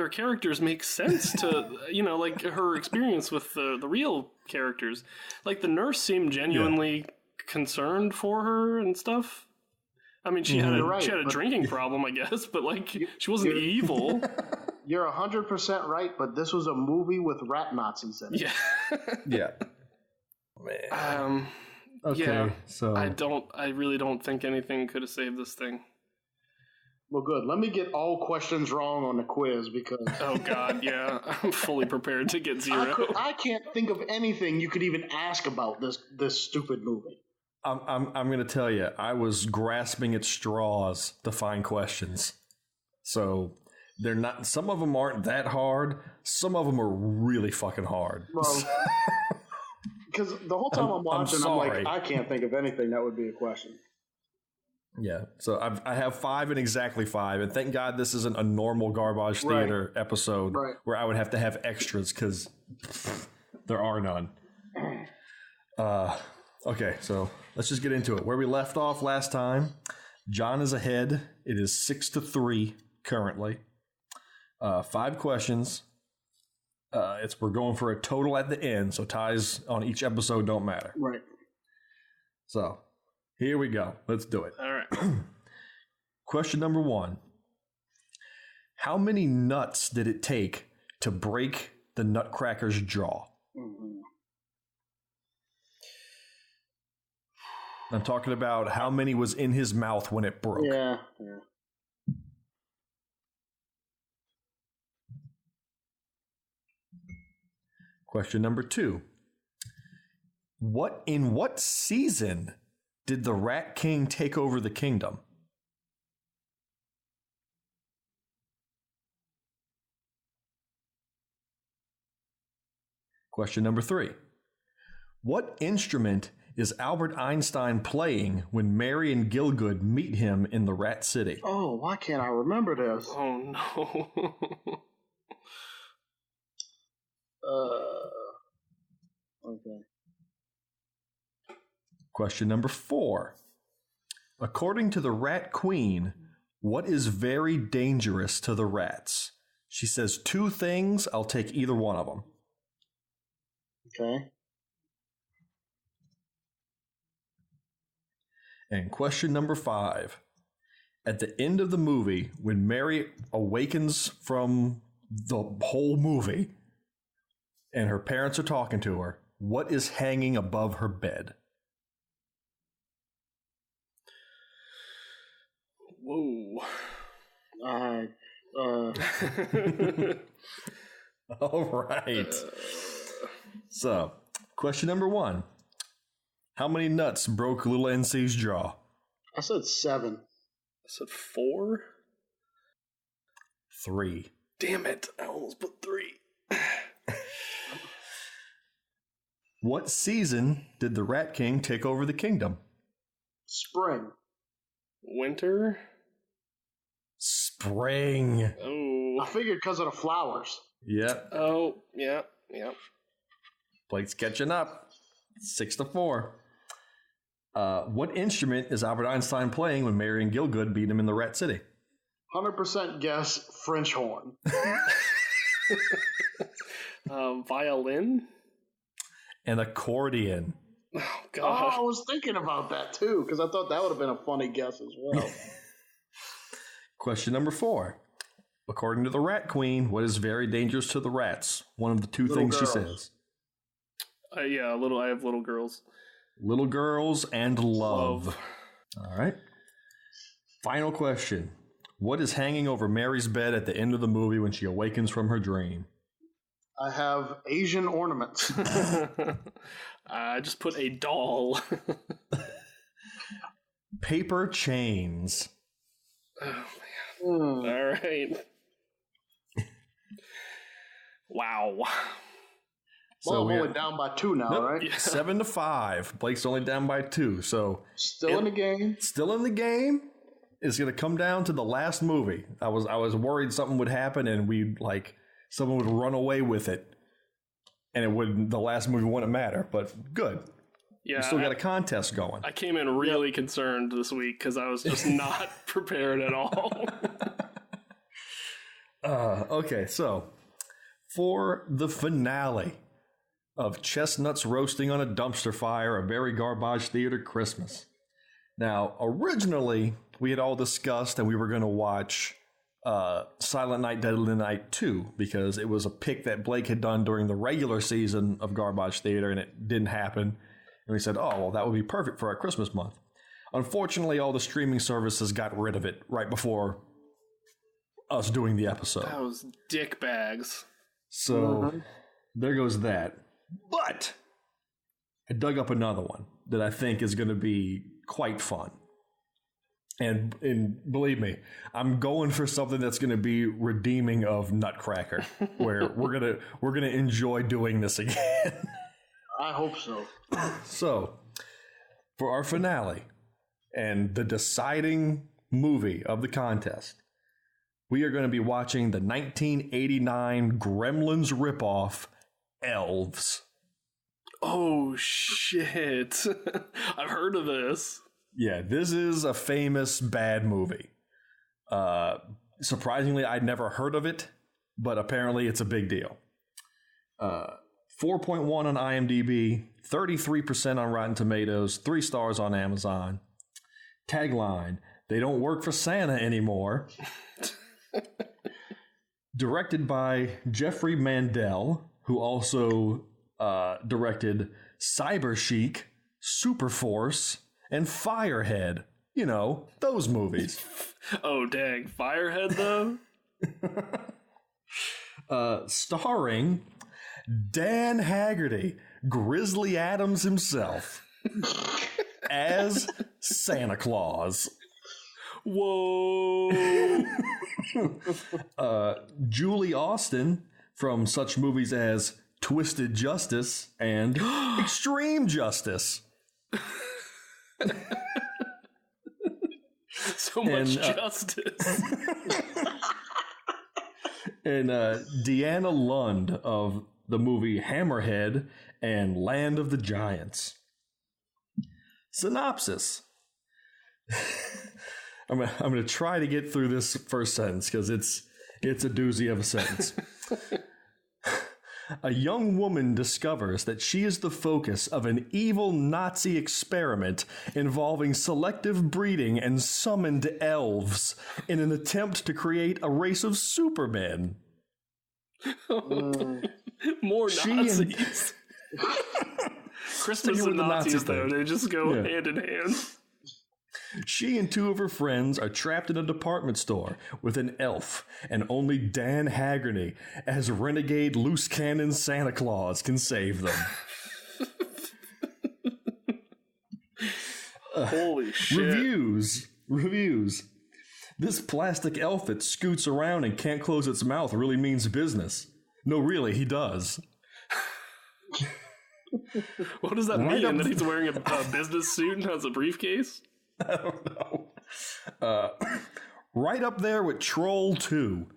Speaker 3: characters make sense to like her experience with the real characters. Like the nurse seemed genuinely concerned for her and stuff. I mean, she had a drinking problem, I guess, but like she wasn't evil.
Speaker 2: You're 100% right, but this was a movie with rat Nazis in it.
Speaker 3: Yeah.
Speaker 1: Yeah. Man. Okay.
Speaker 3: Yeah.
Speaker 1: So
Speaker 3: I really don't think anything could have saved this thing.
Speaker 2: Well, good. Let me get all questions wrong on the quiz because.
Speaker 3: Oh God, yeah, I'm fully prepared to get 0.
Speaker 2: I can't think of anything you could even ask about this stupid movie.
Speaker 1: I'm going to tell you, I was grasping at straws to find questions. So they're not. Some of them aren't that hard. Some of them are really fucking hard.
Speaker 2: Well, because the whole time I'm watching, I'm like, I can't think of anything that would be a question.
Speaker 1: Yeah. So I have 5 and exactly 5, and thank God this isn't a normal Garbage Theater episode where I would have to have extras because there are none. Okay, so let's just get into it. Where we left off last time, John is ahead. It is 6-3 currently. 5 questions. We're going for a total at the end, so ties on each episode don't matter.
Speaker 2: Right.
Speaker 1: So here we go. Let's do it.
Speaker 3: All right.
Speaker 1: Question number 1. How many nuts did it take to break the Nutcracker's jaw? I'm talking about how many was in his mouth when it broke.
Speaker 2: Yeah.
Speaker 1: Question number 2. In what season did the Rat King take over the kingdom? Question number 3. What instrument is Albert Einstein playing when Mary and Gielgud meet him in the Rat City?
Speaker 2: Oh, why can't I remember this?
Speaker 3: Oh, no.
Speaker 2: Okay.
Speaker 1: Question number 4. According to the Rat Queen, what is very dangerous to the rats? She says 2 things. I'll take either one of them.
Speaker 2: Okay.
Speaker 1: And question number 5. At the end of the movie, when Mary awakens from the whole movie and her parents are talking to her, what is hanging above her bed?
Speaker 3: Whoa.
Speaker 1: All right. So, question number 1. How many nuts broke little NC's jaw?
Speaker 2: I said 7.
Speaker 3: I said 4?
Speaker 1: 3.
Speaker 3: Damn it. I almost put 3.
Speaker 1: What season did the Rat King take over the kingdom?
Speaker 2: Spring.
Speaker 3: Winter?
Speaker 1: Spring.
Speaker 3: Oh.
Speaker 2: I figured because of the flowers.
Speaker 1: Yep.
Speaker 3: Oh, yeah.
Speaker 1: Blake's catching up. 6-4. What instrument is Albert Einstein playing when Mary and Gielgud beat him in the Rat City?
Speaker 2: 100% guess French horn.
Speaker 3: Violin?
Speaker 1: An accordion.
Speaker 3: Oh, gosh.
Speaker 2: Oh, I was thinking about that too, because I thought that would have been a funny guess as well.
Speaker 1: Question number 4. According to the Rat Queen, what is very dangerous to the rats? One of the 2
Speaker 2: Little
Speaker 1: things
Speaker 2: girls.
Speaker 1: she says.
Speaker 3: Yeah, I have little girls.
Speaker 1: Little girls and love. All right. Final question. What is hanging over Mary's bed at the end of the movie when she awakens from her dream?
Speaker 2: I have Asian ornaments.
Speaker 3: I just put a doll.
Speaker 1: Paper chains.
Speaker 3: Oh, man. All right. Wow.
Speaker 2: Well, I'm only down by 2 now, right?
Speaker 3: Yeah.
Speaker 1: 7-5. Blake's only down by 2. So
Speaker 2: Still in the game.
Speaker 1: Still in the game. It's going to come down to the last movie. I was worried something would happen and someone would run away with it, and the last movie wouldn't matter. But good.
Speaker 3: Yeah,
Speaker 1: we still got a contest going.
Speaker 3: I came in really concerned this week because I was just not prepared at all.
Speaker 1: Okay, so for the finale of Chestnuts Roasting on a Dumpster Fire, a very garbage theater Christmas. Now, originally, we had all discussed and we were going to watch Silent Night, Deadly Night 2 because it was a pick that Blake had done during the regular season of Garbage Theater and it didn't happen. And we said, oh, well, that would be perfect for our Christmas month. Unfortunately, all the streaming services got rid of it right before us doing the episode.
Speaker 3: Those dick bags.
Speaker 1: So there goes that. But I dug up another one that I think is going to be quite fun. And believe me, I'm going for something that's going to be redeeming of Nutcracker, where we're gonna enjoy doing this again.
Speaker 2: I hope so.
Speaker 1: So, for our finale and the deciding movie of the contest, we are going to be watching the 1989 Gremlins ripoff, Elves.
Speaker 3: Oh, shit. I've heard of this.
Speaker 1: Yeah, this is a famous bad movie. Surprisingly, I'd never heard of it, but apparently it's a big deal. 4.1 on IMDb, 33% on Rotten Tomatoes, 3 stars on Amazon. Tagline, they don't work for Santa anymore. Directed by Jeffrey Mandel, who also directed Cyber Chic, Super Force, and Firehead. You know, those movies.
Speaker 3: Oh, dang. Firehead, though?
Speaker 1: Starring Dan Haggerty, Grizzly Adams himself, as Santa Claus.
Speaker 3: Whoa.
Speaker 1: Julie Austin from such movies as Twisted Justice and Extreme Justice.
Speaker 3: So much justice.
Speaker 1: And Deanna Lund of the movie Hammerhead and Land of the Giants. Synopsis. I'm going to try to get through this first sentence because it's a doozy of a sentence. A young woman discovers that she is the focus of an evil Nazi experiment involving selective breeding and summoned elves in an attempt to create a race of supermen.
Speaker 3: More Nazis. Christmas and Nazis, though, they just go hand in hand.
Speaker 1: She and two of her friends are trapped in a department store with an elf, and only Dan Haggerty, as renegade loose cannon Santa Claus, can save them.
Speaker 3: Holy shit.
Speaker 1: Reviews. This plastic elf that scoots around and can't close its mouth really means business. No, really, he does.
Speaker 3: What does that mean? That he's wearing a business suit and has a briefcase?
Speaker 1: I don't know. Right up there with Troll 2.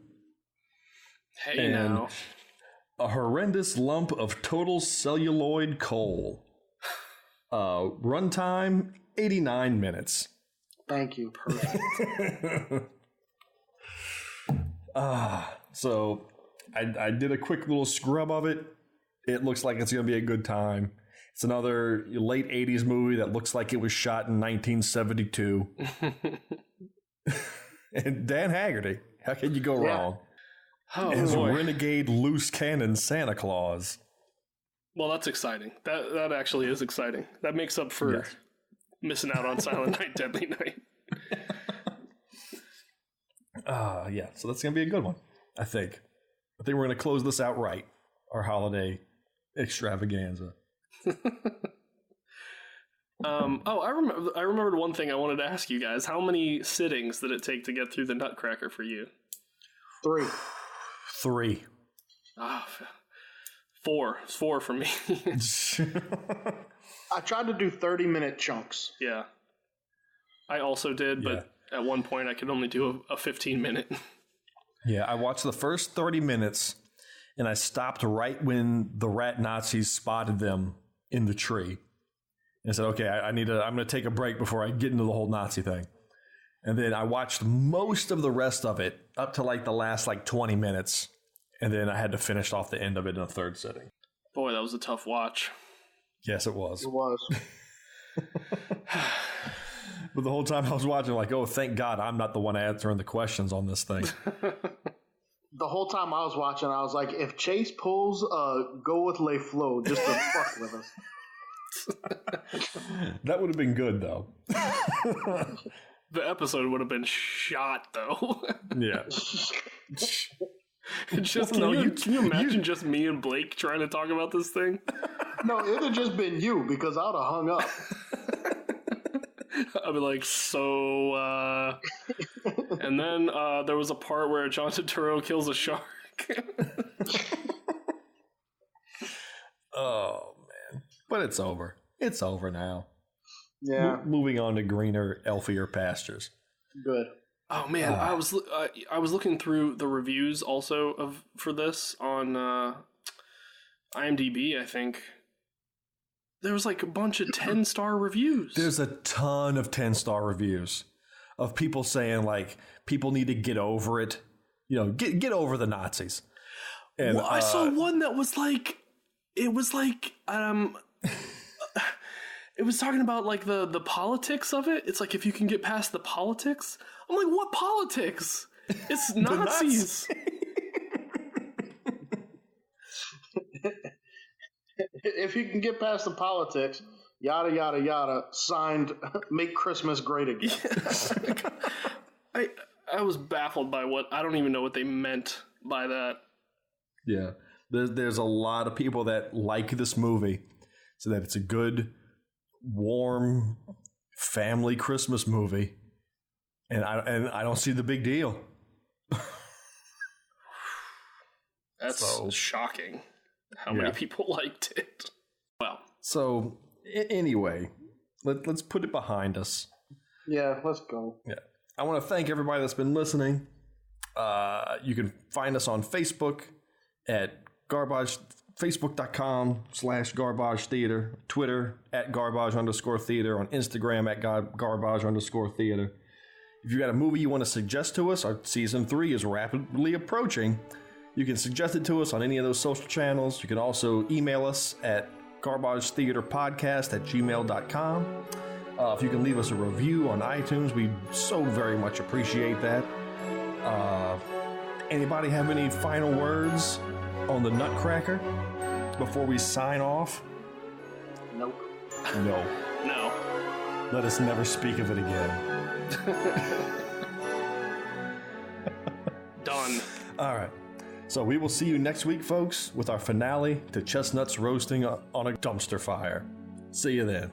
Speaker 3: Hey,
Speaker 1: and
Speaker 3: now.
Speaker 1: A horrendous lump of total celluloid coal. Runtime, 89 minutes.
Speaker 2: Thank you.
Speaker 3: Perfect.
Speaker 1: So I did a quick little scrub of it. It looks like it's going to be a good time. It's another late 80s movie that looks like it was shot in 1972. And Dan Haggerty, how can you go wrong?
Speaker 3: Oh,
Speaker 1: as
Speaker 3: boy.
Speaker 1: renegade loose cannon Santa Claus.
Speaker 3: Well, that's exciting. That actually is exciting. That makes up for missing out on Silent Night, Deadly Night.
Speaker 1: Yeah, so that's going to be a good one, I think. I think we're going to close this out right, our holiday extravaganza.
Speaker 3: I remembered one thing I wanted to ask you guys. How many sittings did it take to get through the Nutcracker for you?
Speaker 2: 3.
Speaker 3: Ah, 4. It's 4 for me.
Speaker 2: I tried to do 30-minute chunks.
Speaker 3: Yeah. I also did, but at one point I could only do a 15-minute.
Speaker 1: Yeah, I watched the first 30 minutes, and I stopped right when the rat Nazis spotted them in the tree. And I said, okay, I'm going to take a break before I get into the whole Nazi thing. And then I watched most of the rest of it up to like the last 20 minutes. And then I had to finish off the end of it in a third sitting.
Speaker 3: Boy, that was a tough watch.
Speaker 1: Yes, it was.
Speaker 2: It was.
Speaker 1: But the whole time I was watching, oh, thank God I'm not the one answering the questions on this thing.
Speaker 2: The whole time I was watching, I was like, if Chase pulls Go With Les Flow just to fuck with us.
Speaker 1: That would have been good, though.
Speaker 3: The episode would have been shot, though.
Speaker 1: Yeah.
Speaker 3: Can you imagine just me and Blake trying to talk about this thing?
Speaker 2: No, it would have just been you, because I would have hung up.
Speaker 3: I'd be like, and then there was a part where John Turturro kills a shark.
Speaker 1: Oh, man. But it's over. It's over now.
Speaker 2: Yeah.
Speaker 1: Moving on to greener, elfier pastures.
Speaker 2: Good.
Speaker 3: Oh man, I was looking through the reviews also for this on IMDb. I think there was a bunch of 10-star reviews.
Speaker 1: There's a ton of 10-star reviews of people saying people need to get over it. Get over the Nazis. And
Speaker 3: well, I saw one that was it was it was talking about the politics of it. It's if you can get past the politics. I'm like, what politics? It's Nazis.
Speaker 2: If you can get past the politics, yada, yada, yada, signed, Make Christmas Great Again.
Speaker 3: Yes. I was baffled by I don't even know what they meant by that.
Speaker 1: Yeah. There's a lot of people that like this movie, so that it's a good, warm, family Christmas movie. And I don't see the big deal.
Speaker 3: That's shocking how many people liked it. Wow.
Speaker 1: So, anyway, let's put it behind us.
Speaker 2: Yeah, let's go.
Speaker 1: Yeah. I want to thank everybody that's been listening. You can find us on Facebook at Facebook.com/Garbage Theater, Twitter at Garbage_Theater, on Instagram at Garbage_Theater. If you got a movie you want to suggest to us, our season 3 is rapidly approaching. You can suggest it to us on any of those social channels. You can also email us at garbagetheaterpodcast@gmail.com. If you can leave us a review on iTunes, we so very much appreciate that. Anybody have any final words on the Nutcracker before we sign off?
Speaker 2: Nope.
Speaker 1: No.
Speaker 3: No.
Speaker 1: Let us never speak of it again.
Speaker 3: Done.
Speaker 1: All right. So we will see you next week, folks, with our finale to Chestnuts Roasting on a Dumpster Fire. See you then.